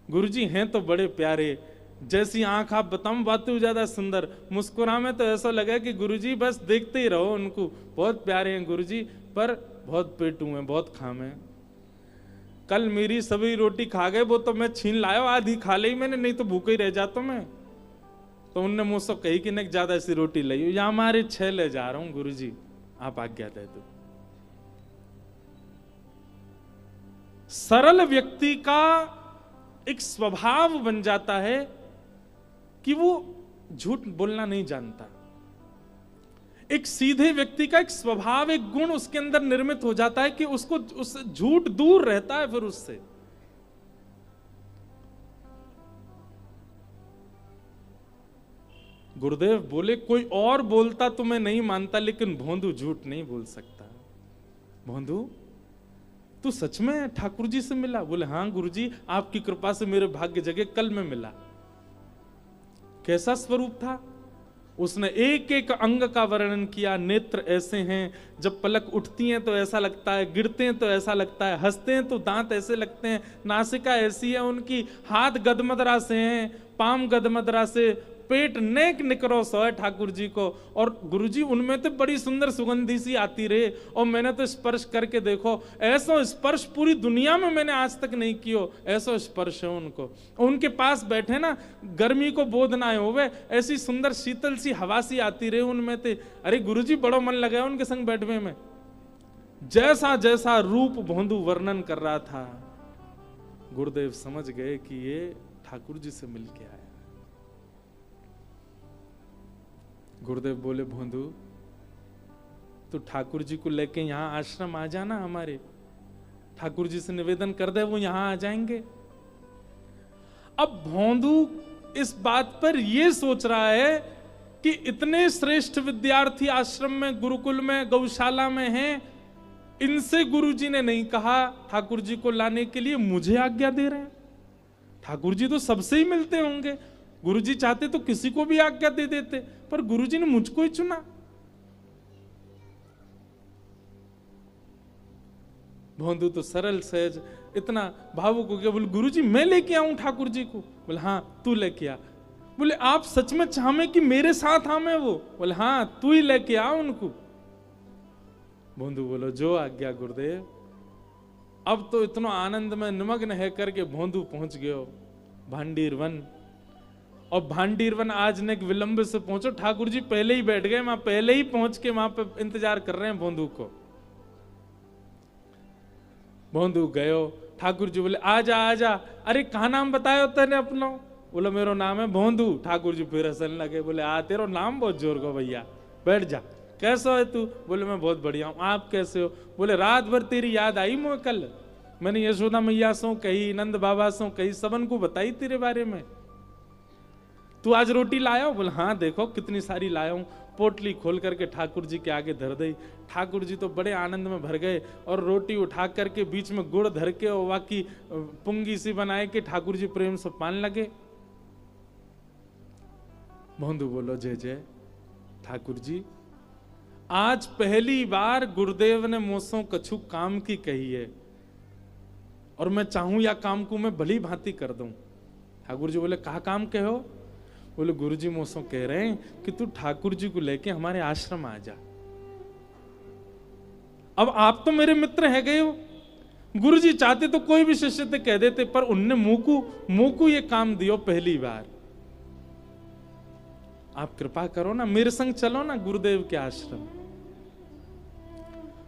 गुरुजी हैं तो बड़े प्यारे, जैसी आंख आप बताऊं बात तो ज्यादा सुंदर, मुस्कुरा में तो ऐसा लगा कि गुरुजी बस देखते ही रहो उनको, बहुत प्यारे हैं गुरुजी, पर बहुत पेटू हैं, बहुत खामे। कल मेरी सभी रोटी खा गए, वो तो मैं छीन लाया, आधी खा ली मैंने, नहीं तो भूखे ही रह जाता मैं। तो उनने मुझसे कही कि नहीं ज्यादा ऐसी रोटी लाई, या हमारे 6 ले जा रहा हूं गुरुजी, आप आज्ञा दे दो। सरल व्यक्ति का एक स्वभाव बन जाता है कि वो झूठ बोलना नहीं जानता। एक सीधे व्यक्ति का एक स्वभाव, एक गुण उसके अंदर निर्मित हो जाता है कि उसको उससे झूठ दूर रहता है। फिर उससे गुरुदेव बोले कोई और बोलता तो मैं नहीं मानता, लेकिन भोंदू झूठ नहीं बोल सकता। भोंदू तू सच में ठाकुर जी से मिला? बोले हाँ गुरुजी, आपकी कृपा से मेरे भाग्य जगे, कल में मिला। कैसा स्वरूप था? उसने एक एक अंग का वर्णन किया। नेत्र ऐसे हैं, जब पलक उठती हैं तो ऐसा लगता है, गिरते हैं तो ऐसा लगता है, हंसते हैं तो दांत ऐसे लगते हैं, नासिका ऐसी है उनकी, हाथ गदमदरा से हैं, पाम गदमदरा से, पेट नेक निकरो सो है ठाकुर जी को। और गुरुजी उनमें तो बड़ी सुंदर सुगंधी सी आती रहे, और मैंने तो स्पर्श करके देखो, ऐसा स्पर्श पूरी दुनिया में मैंने आज तक नहीं किया, ऐसा स्पर्श है उनको। उनके पास बैठे ना, गर्मी को बोध ना होवे, ऐसी सुंदर शीतल सी हवा सी आती रहे उनमें थे। अरे गुरुजी बड़ो मन लगा उनके संग बैठने में। जैसा जैसा रूप भोंदू वर्णन कर रहा था, गुरुदेव समझ गए कि ये ठाकुर जी से मिलके आया। गुरुदेव बोले, भोंदू तो ठाकुर जी को लेके यहां आश्रम आ जाना हमारे, ठाकुर जी से निवेदन कर दे, वो यहां आ जाएंगे। अब भोंदू इस बात पर यह सोच रहा है कि इतने श्रेष्ठ विद्यार्थी आश्रम में, गुरुकुल में, गौशाला में हैं, इनसे गुरुजी ने नहीं कहा ठाकुर जी को लाने के लिए, मुझे आज्ञा दे रहे हैं। ठाकुर जी तो सबसे ही मिलते होंगे, गुरुजी चाहते तो किसी को भी आज्ञा दे देते, पर गुरुजी ने मुझको ही चुना। भोंदू तो सरल सहज इतना भावुक हो गया, बोले गुरुजी मैं लेके आऊं ठाकुर जी को? बोले हाँ तू लेके आ। बोले आप सच में चाहे कि मेरे साथ आवे वो? बोले हाँ तू ही लेके आ उनको। भोंदू बोलो जो आज्ञा गुरुदेव। अब तो इतना आनंद में निमग्न है करके भोंदू पहुंच गयो भांडीर वन। और भांडीर वन आज ने विलंब से पहुंचो, ठाकुर जी पहले ही बैठ गए वहां, पहले ही पहुंच के वहां पे इंतजार कर रहे हैं भोंदू को। भोंदू गयो, ठाकुर जी बोले आजा आजा। अरे कहा नाम बताया तेने अपना? बोला मेरो नाम है भोंदू। ठाकुर जी फिर हंसने लगे, बोले तेरा नाम बहुत जोर को भैया, बैठ जा। कैसा है तू? बोले मैं बहुत बढ़िया हूँ, आप कैसे हो? बोले रात भर तेरी याद आई मुझे कल, मैंने यशोदा मैया सो कही, नंद बाबा सो कही, सबन को बताई तेरे बारे में। तू आज रोटी लाया हो? बोले हाँ देखो कितनी सारी लाया हूं। पोटली खोल करके ठाकुर जी के आगे धर दी। ठाकुर जी तो बड़े आनंद में भर गए और रोटी उठा करके बीच में गुड़ धर के और वाकी पुंगी सी बनाए के ठाकुर जी प्रेम से पान लगे। भोंदू बोलो जय जय ठाकुर जी, आज पहली बार गुरुदेव ने मुझसे कछु काम की कही है और मैं चाहूं या काम को मैं भली भांति कर दूं। ठाकुर जी बोले कहा काम कहो? बोले गुरु जी मुझसे कह रहे हैं कि तू ठाकुर जी को लेके हमारे आश्रम आ जा। अब आप तो मेरे मित्र है गए हो, गुरु जी चाहते तो कोई भी शिष्य से कह देते, पर उनने मुंह को ये काम दियो पहली बार। आप कृपा करो ना, मेरे संग चलो ना गुरुदेव के आश्रम।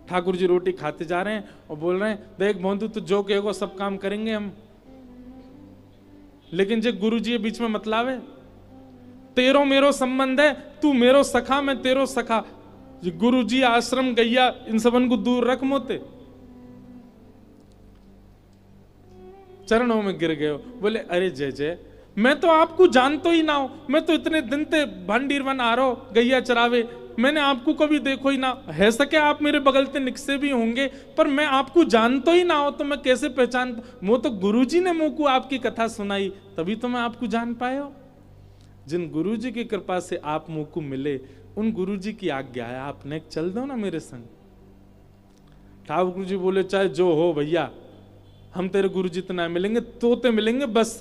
ठाकुर जी रोटी खाते जा रहे हैं और बोल रहे हैं देख भोंदू तू जो कहेगा सब काम करेंगे हम, लेकिन जो गुरु जी बीच में मतलावे, तेरो मेरो संबंध है, तू मेरो सखा मैं तेरो सखा। गुरु जी आश्रम गैया इन सबन को दूर रख मोते। चरणों में गिर गए। बोले अरे जय जय, मैं तो आपको जानतो ही ना हो, मैं तो इतने दिन ते भांडीर वन आ रहा हो गैया चरावे, मैंने आपको कभी देखो ही ना है। सके आप मेरे बगल से निकसे भी होंगे, पर मैं आपको जानतो ही ना हो तो मैं कैसे पहचान? वो तो गुरुजी ने मुंह को आपकी कथा सुनाई तभी तो मैं आपको जान पाए हो। जिन गुरुजी की कृपा से आप मुंह को मिले, उन गुरुजी की आज्ञा है, आपने चल दो ना मेरे संग। ठाकुर जी बोले चाहे जो हो भैया, हम तेरे गुरुजी तो ना मिलेंगे, तोते मिलेंगे बस।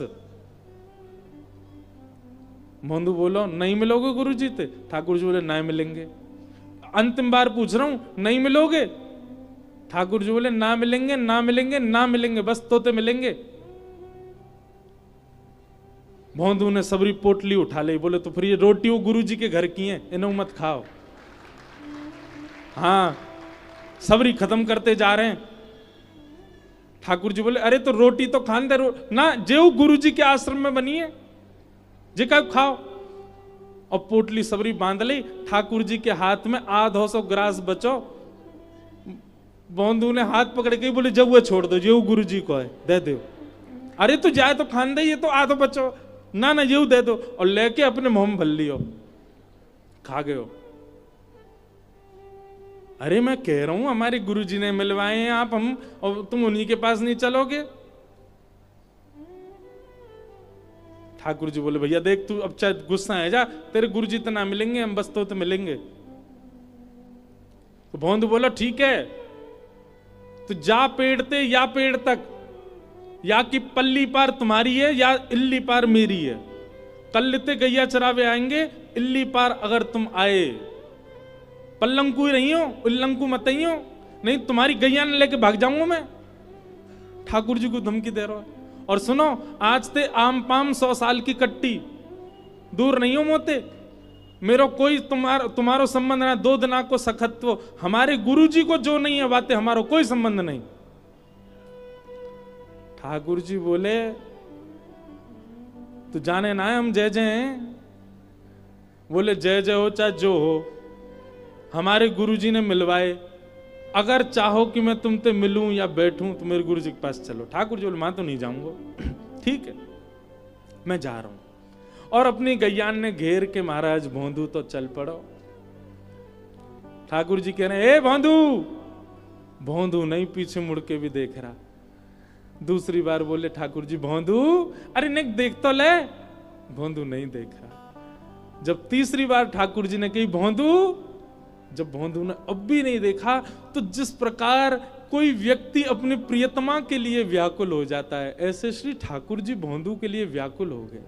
भोंदू बोलो नहीं मिलोगे गुरुजी ते? ठाकुर जी बोले नहीं मिलेंगे। अंतिम बार पूछ रहा हूं, नहीं मिलोगे? ठाकुर जी बोले ना मिलेंगे ना मिलेंगे ना मिलेंगे, बस तोते मिलेंगे। भोंदू ने सबरी पोटली उठा ली। बोले तो फिर ये रोटी वो गुरुजी के घर की है, इन्हें मत खाओ। हाँ सबरी खत्म करते जा रहे हैं। ठाकुर जी बोले अरे तो रोटी तो खान दे ना, जो गुरुजी के आश्रम में बनी है जे का खाओ। और पोटली सबरी बांध ली। ठाकुर जी के हाथ में 250 ग्रास बचो। भोंदू ने हाथ पकड़ के बोले जब वो छोड़ दो, जो गुरु जी को है दे दो। अरे तो जाए तो खान दे, ये तो आधो बचो ना ना ये दे दो। और लेके अपने मुंह में भर लियो, खा गयो। अरे मैं कह रहा हूं हमारे गुरु जी ने मिलवाए हैं आप, हम और तुम उन्हीं के पास नहीं चलोगे? ठाकुर जी बोले भैया देख तू अब चाहे गुस्सा है जा, तेरे गुरु जी तो ना मिलेंगे, हम बस तो मिलेंगे। तो भोंदू बोला ठीक है, तो जा पेड़ते या पेड़ तक, या कि पल्ली पार तुम्हारी है या इल्ली पार मेरी है। कल्लिते गैया चरावे आएंगे, इल्ली पार अगर तुम आए, पल्लंकू ही नहीं हो, उल्लंकू मत ही हो, नहीं तुम्हारी गैया ने लेके भाग जाऊंगा मैं। ठाकुर जी को धमकी दे रहा है। और सुनो आज ते आम पाम 100 साल की कट्टी, दूर नहीं हो मोते। मेरो कोई तुम्हारो संबंध ना, दो दिना को सखत्व, हमारे गुरुजी को जो नहीं है बातें, हमारो कोई संबंध नहीं। ठाकुर जी बोले तू जाने ना है हम जय जय हैं। बोले जय जय हो चाहे जो हो, हमारे गुरुजी ने मिलवाए, अगर चाहो कि मैं तुमसे मिलूं या बैठूं तो मेरे गुरुजी के पास चलो। ठाकुर जी बोले मैं तो नहीं जाऊंगा। ठीक है मैं जा रहा हूं। और अपनी गैयान ने घेर के महाराज भोंदू तो चल पड़ो। ठाकुर जी कह रहे ए भोंदू। भोंदू नहीं पीछे मुड़ के भी देख रहा। दूसरी बार बोले ठाकुर जी भोंदू, अरे नहीं देख तो ले। भोंदू नहीं देख रहा। जब तीसरी बार ठाकुर जी ने कही भोंदू, जब भोंदू ने अब भी नहीं देखा, तो जिस प्रकार कोई व्यक्ति अपनी प्रियतमा के लिए व्याकुल हो जाता है, ऐसे श्री ठाकुर जी भोंदू के लिए व्याकुल हो गए।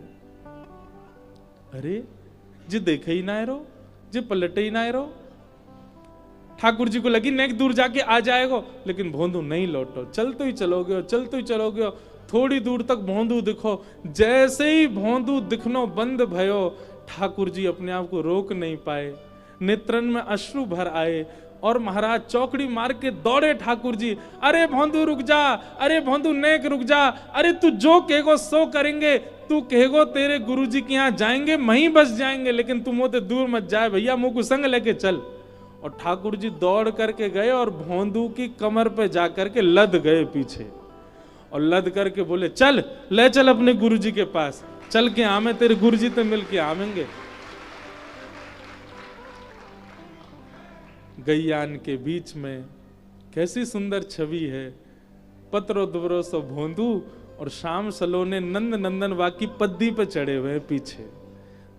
अरे जे देखे ही ना रो, जे पलटे ही ना रो। ठाकुर जी को लगी नेक दूर जाके आ जाएगा, लेकिन भोंदू नहीं लौटो। चलते ही चलोगे, चलते ही चलोगे। थोड़ी दूर तक भोंदू दिखो। जैसे ही भोंदू दिखनो बंद भयो, ठाकुर जी अपने आप को रोक नहीं पाए। नेत्रन में अश्रु भर आए और महाराज चौकड़ी मार के दौड़े ठाकुर जी। अरे भोंदू रुक जा, अरे भोंदू नेक रुक जा, अरे तू जो कहेगो सो करेंगे, तू कहेगो तेरे गुरुजी के यहाँ जाएंगे, वहीं बस जाएंगे, लेकिन तुम होते दूर मत जाए भैया, मुझको संग लेके चल। और ठाकुर जी दौड़ करके गए और भोंदू की कमर पे जाकर के लद गए पीछे, और लद करके बोले चल ले चल अपने गुरुजी के पास, चल के आमे तेरे गुरुजी से मिल के आवेंगे। गैयान के बीच में कैसी सुंदर छवि है। पत्रो दुबरो सो भोंदू और शाम सलोने नंद नंदन वाकी पद्दी पे चढ़े हुए पीछे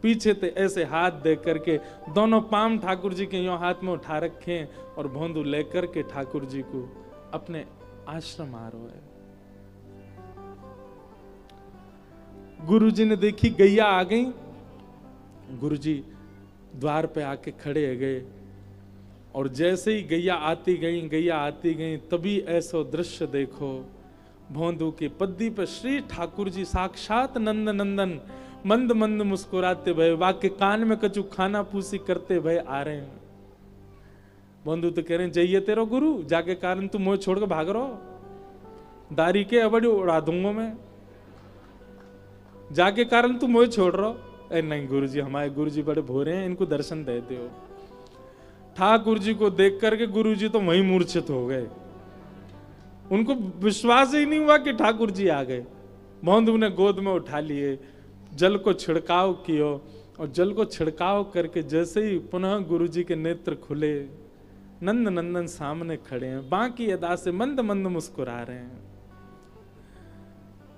पीछे ते ऐसे हाथ दे करके दोनों पाम ठाकुर जी के यूं हाथ में उठा रखे और भोंदू लेकर के ठाकुर जी को अपने आश्रम आ रहे है। गुरु जी ने देखी गैया आ गई। गुरु जी द्वार पे आके खड़े गए और जैसे ही गैया आती गई तभी ऐसा दृश्य देखो। भोंदू की पद्दी पर श्री ठाकुर जी साक्षात नंद नंदन मंद मंद मुस्कुराते भय, वाके कान में कचू खाना पूसी करते भय आ रहे हैं। भोंदू तो कह रहे हैं जाइए तेरो गुरु, जाके कारण तू मोह छोड़ के भाग रहो, दारी के अबड़ी उड़ा दूंगा मैं, जाके कारण तू मोह छोड़ रहो। अरे नहीं गुरु जी, हमारे गुरु जी बड़े भोरे हैं, इनको दर्शन देते हो। ठाकुर जी को देख करके गुरु जी तो वहीं मूर्छित हो गए। उनको विश्वास ही नहीं हुआ कि ठाकुर जी आ गए। भोंदू ने गोद में उठा लिए, जल को छिड़काव किया और जल को छिड़काव करके जैसे ही पुनः गुरु जी के नेत्र खुले, नंद नंदन सामने खड़े हैं, बाकी अदा से मंद मंद मुस्कुरा रहे हैं।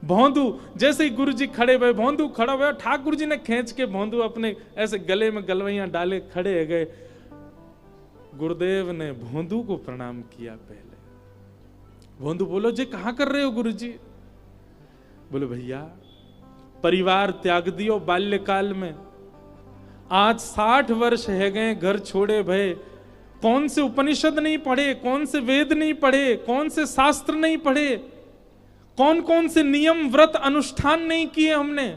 भोंदू जैसे ही गुरु जी खड़े हुए, भोंदू खड़ा हुआ, ठाकुर जी ने खींच के भोंदू अपने ऐसे गले में गलवैयां डाले खड़े गए। गुरुदेव ने भोंदू को प्रणाम किया। पहले भोंदू बोलो जी कहां कर रहे हो गुरु जी? बोले भैया परिवार त्याग दियो बाल्यकाल में, आज 60 वर्ष है गए घर छोड़े भय, कौन से उपनिषद नहीं पढ़े, कौन से वेद नहीं पढ़े, कौन से शास्त्र नहीं पढ़े, कौन कौन से नियम व्रत अनुष्ठान नहीं किए हमने,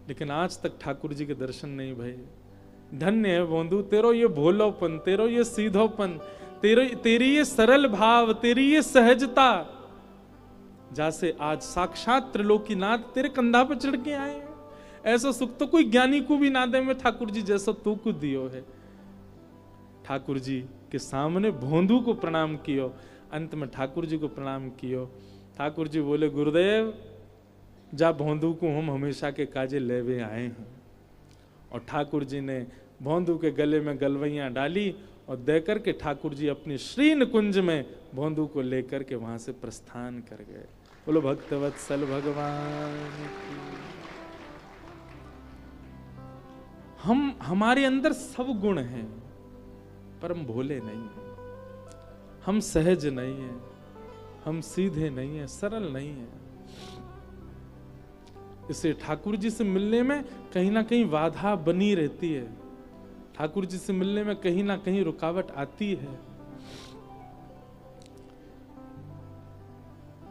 लेकिन आज तक ठाकुर जी के दर्शन नहीं भये। धन्य है भोंदू तेरो ये भोलोपन, तेरो ये सीधोपन, तेरी ये सरल भाव, तेरी ये सहजता, जैसे आज साक्षात त्रिलोकीनाथ तेरे कंधा पर चढ़ के आए। ऐसा सुख तो कोई ज्ञानी को भी ना दे में ठाकुर जी जैसा तू को दियो है। ठाकुर जी के सामने भोंदू को प्रणाम कियो, अंत में ठाकुर जी को प्रणाम कियो। ठाकुर जी बोले गुरुदेव जा भोंदू को हम हमेशा के काजे लेवे आए हैं। और ठाकुर जी ने भोंदू के गले में गलवैयां डाली और देकर के ठाकुर जी अपनी श्री निकुंज में भोंदू को लेकर के वहां से प्रस्थान कर गए। बोलो भक्तवत्सल भगवान की। हमारे अंदर सब गुण हैं, पर हम भोले नहीं हैं, हम सहज नहीं हैं, हम सीधे नहीं हैं, सरल नहीं हैं। इसे ठाकुर जी से मिलने में कहीं ना कहीं बाधा बनी रहती है, ठाकुर जी से मिलने में कहीं ना कहीं रुकावट आती है।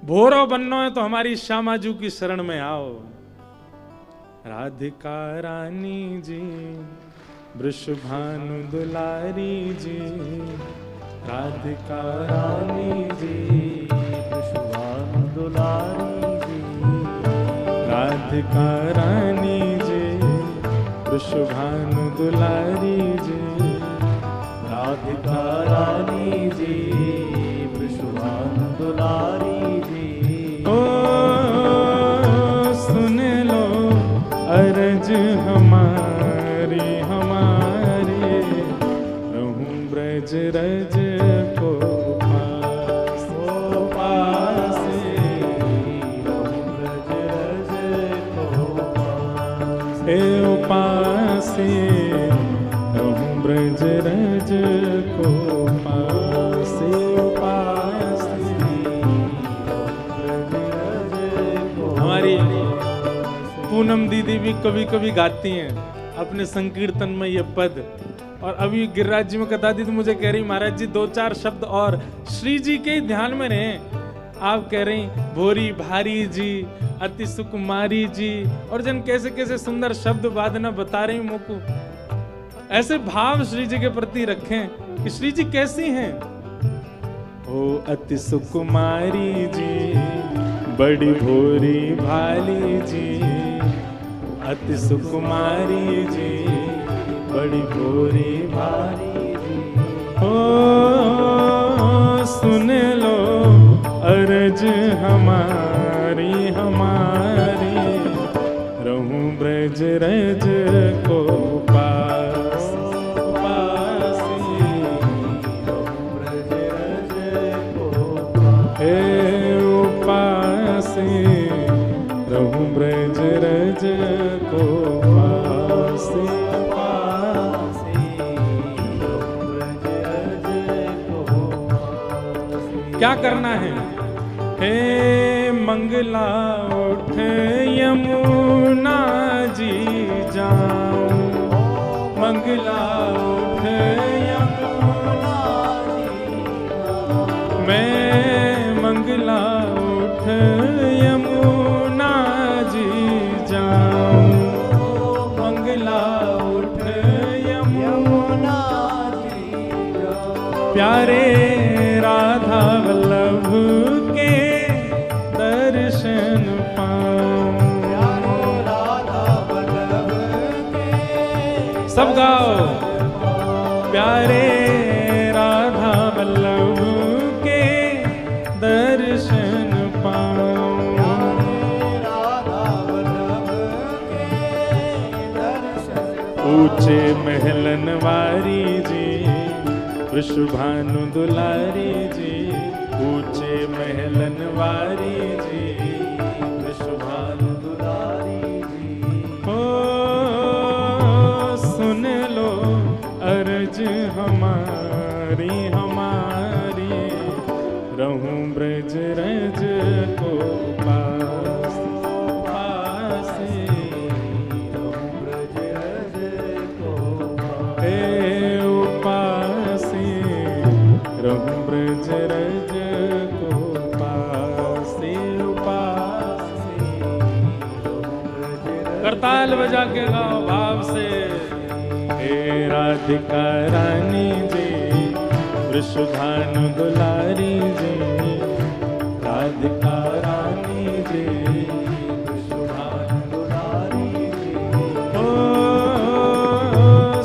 भोरो बनना है तो हमारी श्यामाजू की शरण में आओ। राधिका रानी जी वृषभानु दुलारी जी, राधिका रानी जी, वृषभानु दुलारी जी, राधिका रानी जी, वृषभानु दुलारी जी, राधिका रानी जी, वृषभानु दुलारी जी। ओ सुन लो अर्ज हमारी हमारी, रहूं ब्रज रज को पास, ओ पासे, रहूं ब्रज रज को पास, हे उपासी, रहूं ब्रज रज को पास, उपासी, हमारी पूनम दीदी भी कभी कभी गाती हैं अपने संकीर्तन में ये पद। और अभी गिरिराज जी में कथा दी तो मुझे कह रही महाराज जी 2-4 शब्द और श्री जी के ही ध्यान में रहे। आप कह रही भोरी भारी जी, अति सुकुमारी जी, और जन कैसे कैसे सुंदर शब्द वादना बता रही मोको। ऐसे भाव श्री जी के प्रति रखें कि श्री जी कैसी हैं। ओ अति सुकुमारी जी, बड़ी भोरी भाली जी, अति सुकुमारी जी, बड़ी भोरी भाली जी। ओ सुन लो अर्ज हमारी हमारी, रहूं ब्रज रज को पास, पासी, रहूं ब्रज रज को पास, हे उपासी, रहूं ब्रज रज को पासी, पासे, रहूं ब्रज रज को पास। क्या करना है? हे मंगला उठ यमुना जी जाऊं, मंगला उठ यमुना जी, मैं मंगला उठ यमुना जी जाऊं, मंगला उठ यमुना जी, प्यारे राधा वल्लभ के दर्शन पाऊं। प्यारे राधा वल्लभ के सब गाओ। प्यारे राधा वल्लभ के दर्शन पाऊं। प्यारे राधा वल्लभ के दर्शन ऊंचे महलन वारी जी, वृषभानु दुलारी जी, ऊंचे महलन वारी जी, वृषभानु दुलारी जी। ओ सुन लो अर्ज हमारी हमारी, रहूं ब्रज रज को पास, पासी, रहूं ब्रज रज को पास, हे उपासी, रहूं ब्रज रज को पासी, उपासी। करताल बजा के गाओ भाव से। हे राधिका रानी जी, वृषभानु दुलारी जी, राधिका रानी जी, वृषभानु दुलारी जी। ओ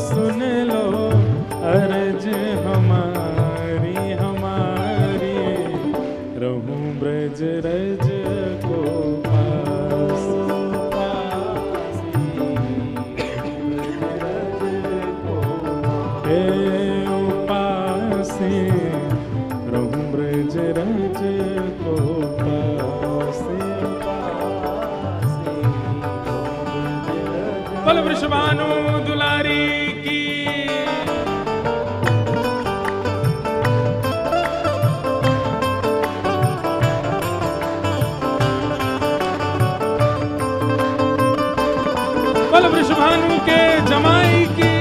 सुन लो अर्ज हमारी हमारी, रहूं ब्रज रज को पास, हे उपासी, रहूं ब्रज रज को पास। बोल वृषभानु दुलारी की। बोल वृषभानु के जमाई की।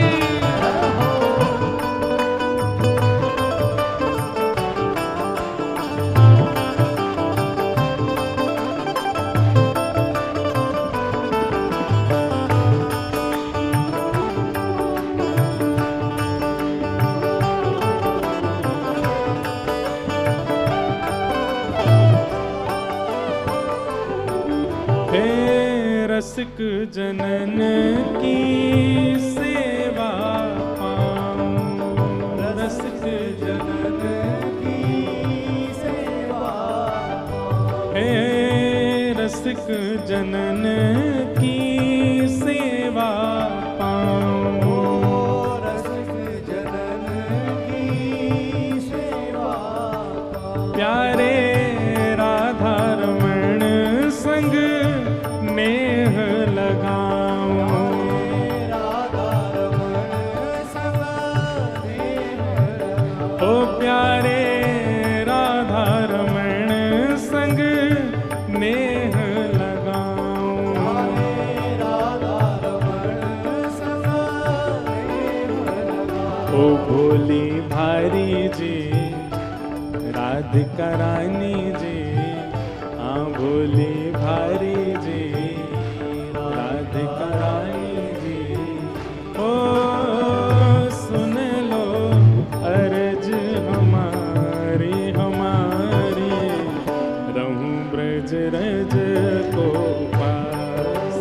रसिक जनन की सेवा पाऊं, रसिक जनन की सेवा हे रसिक जनन की सेवा पाऊं, रसिक जनन की सेवा प्यारे राधा रमण संग नेह लगाऊं, राधा रमण संग नेह ओ प्यारे राधा रमण संग नेह लगाऊं, राधा रमण संग नेह ओ भोली भारी जी राधिका रानी जी, हाँ भोली भारी जी राधिका रानी जी, ओ सुन लो अर्ज हमारी हमारी, रहूं ब्रज रज को पास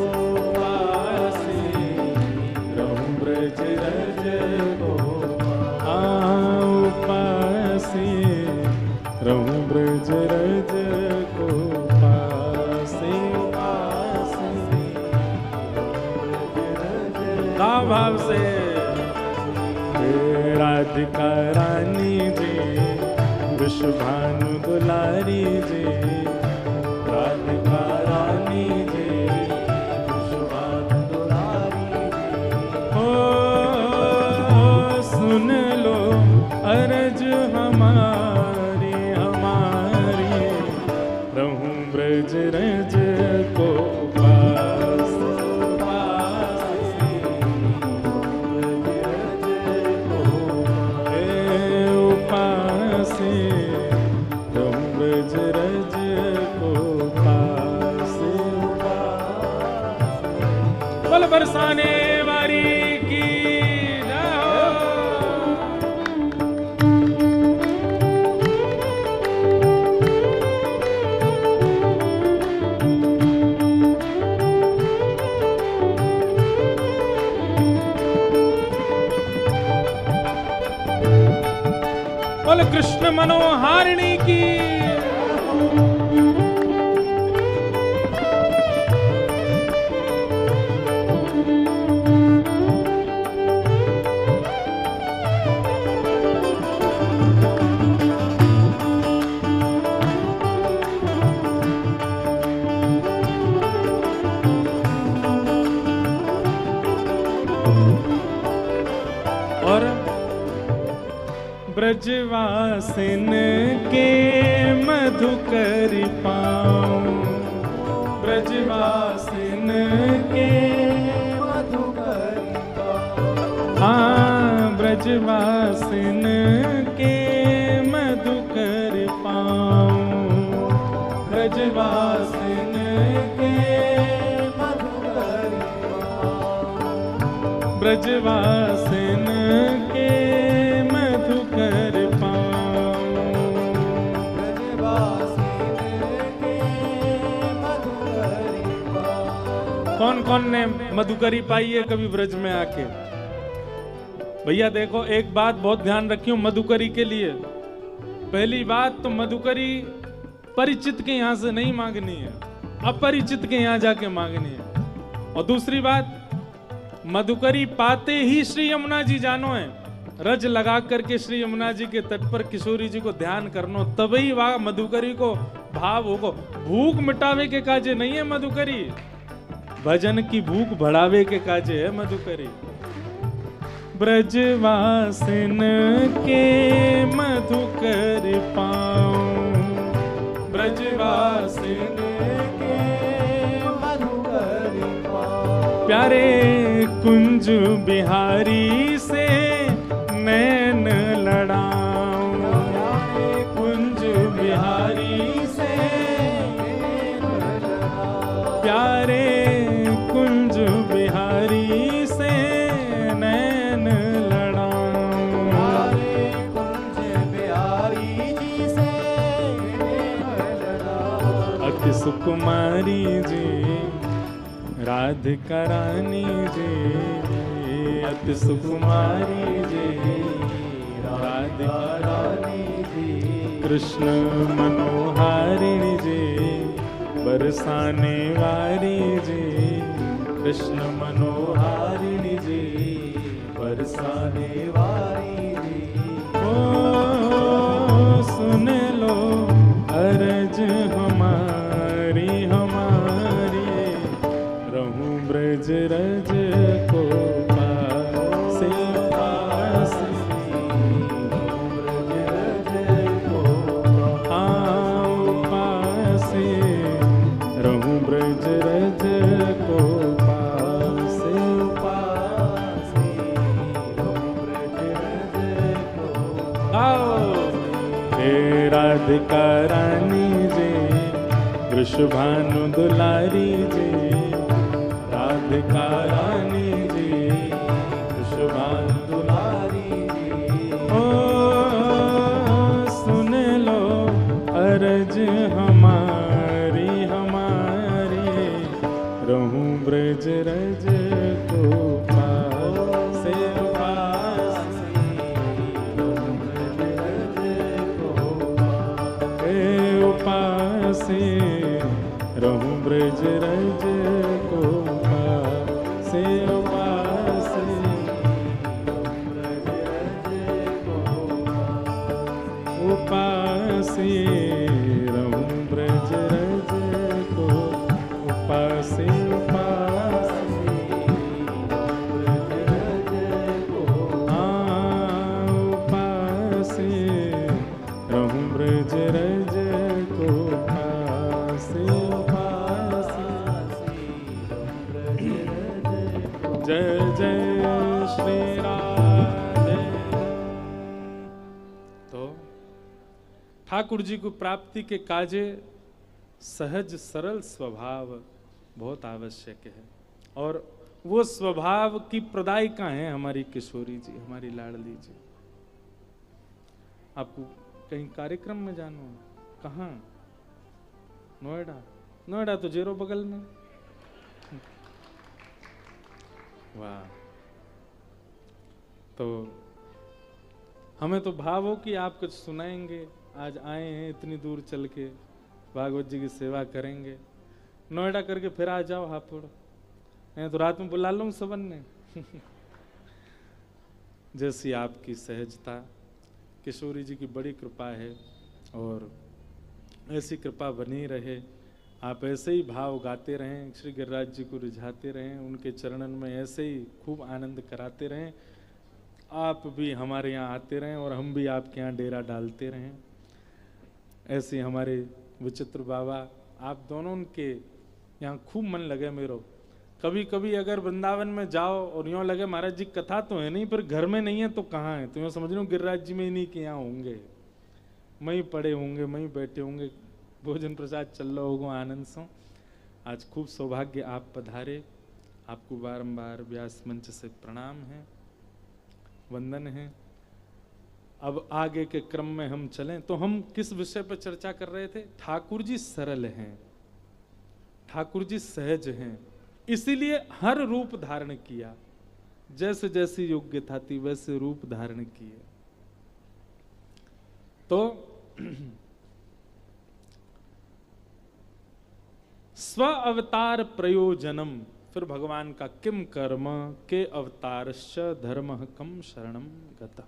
पासी, रहूं ब्रज रज को पासी, रहूं ब्रज रज को पासी पासी। का भाव से राधिका रानी जी, विश्वभानु दुलारी जी, राधिका रानी जी, विश्वभानु दुलारी जी, ओ सुन लो अर्ज हमारी हमारी, रहूं ब्रज रज को पास पासी, ब्रज को उपासी, रहूं ब्रज रज को पास पासी। बल बरसाने वारी की जय हो। बोल कृष्ण मनोहारिणी की, और ब्रजवासिन के मधुकर पाऊं, ब्रजवासिन के मधुकर हाँ ब्रजवासिन के मधुकर पाऊं, ब्रजवासिन के मधुकर ब्रजवासिन के मधुकर पाऊं, कौन कौन ने मधुकरी पाई है कभी ब्रज में आके? भैया देखो एक बात बहुत ध्यान रखियो मधुकरी के लिए। पहली बात तो मधुकरी परिचित के यहाँ से नहीं मांगनी है, अपरिचित के यहाँ जाके मांगनी है। और दूसरी बात मधुकरी पाते ही श्री यमुना जी जानो है, रज लगा करके श्री यमुना जी के तट पर किशोरी जी को ध्यान करनो, तभी वह मधुकरी को भाव होगो। भूख मिटावे के काजे नहीं है मधुकरी, भजन की भूख बढ़ावे के काजे है मधुकरी। ब्रजवासिन के मधुकर पाऊं, ब्रजवासिन के मधुकर पाऊं, प्यारे कुंज बिहारी से नैन लड़ाऊं, कुंज बिहारी से प्यारे कुंज बिहारी से नैन लड़ाऊं, कुंज बिहारी जी से अति सुकुमारी जी राधिका रानी जी अति सुकुमारी जी, राधिका रानी जी कृष्ण मनोहारिणी जी, बरसाने वाली जी, कृष्ण मनोहारिणी जी, बरसाने वाली जी। ओ सुन लो अर्ज हमारी हमारी, रहूं ब्रज रज को पासे पासे, रहूं ब्रज रज को पासे पासे, रहूं ब्रज रज को पासे। हे राधिका रानी जी वृषभानु दुलारी जी, राधिका रानी जी वृषभानु दुलारी जी। ओ सुन लो अर्ज हमारी हमारी, रहूं ब्रज रज को पासे पासे, रहूं ब्रज रज को पासे, रहूं ब्रज रज को पासे पासे, उपासे, रहूं ब्रज रज को उपासे उपासे, उपासे, रहूं ब्रज रज को पासे पासे। जय जय श्री राधे। तो ठाकुर जी को प्राप्ति के काजे सहज सरल स्वभाव बहुत आवश्यक है, और वो स्वभाव की प्रदायिका है हमारी किशोरी जी, हमारी लाडली जी। आपको कहीं कार्यक्रम में जाना हो? कहाँ? नोएडा? नोएडा तो जेरो बगल में। वाह। तो हमें तो भाव हो कि आप कुछ सुनाएंगे, आज आए हैं इतनी दूर चल के, भागवत जी की सेवा करेंगे। नोएडा करके फिर आ जाओ हापुड़, नहीं तो रात में बुला लूँ सबन ने। जैसी आपकी सहजता, किशोरी जी की बड़ी कृपा है, और ऐसी कृपा बनी रहे। आप ऐसे ही भाव गाते रहें, श्री गिरिराज जी को रिझाते रहें, उनके चरणन में ऐसे ही खूब आनंद कराते रहें। आप भी हमारे यहाँ आते रहें और हम भी आपके यहाँ डेरा डालते रहें। ऐसे हमारे विचित्र बाबा, आप दोनों उनके यहाँ खूब मन लगे मेरो। कभी कभी अगर वृंदावन में जाओ और यूँ लगे महाराज जी कथा तो है नहीं, पर घर में नहीं है तो कहाँ है, तो यूँ समझ लो गिरिराज जी में नहीं के यहाँ होंगे, वहीं पड़े होंगे, वहीं बैठे होंगे, भोजन प्रसाद चल रहा होगा आनंद से। आज खूब सौभाग्य आप पधारे, आपको बारंबार व्यास मंच से प्रणाम है, वंदन है। अब आगे के क्रम में हम चलें तो हम किस विषय पर चर्चा कर रहे थे? ठाकुर जी सरल हैं, ठाकुर जी सहज हैं, इसीलिए हर रूप धारण किया, जैसे जैसी योग्यता थी वैसे रूप धारण किए। तो स्व अवतार प्रयोजनम, फिर भगवान का किम कर्म के अवतारश्च धर्म कम शरणम गता।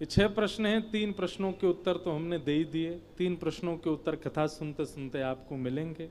ये 6 प्रश्न हैं, 3 प्रश्नों के उत्तर तो हमने दे ही दिए। 3 प्रश्नों के उत्तर कथा सुनते सुनते आपको मिलेंगे।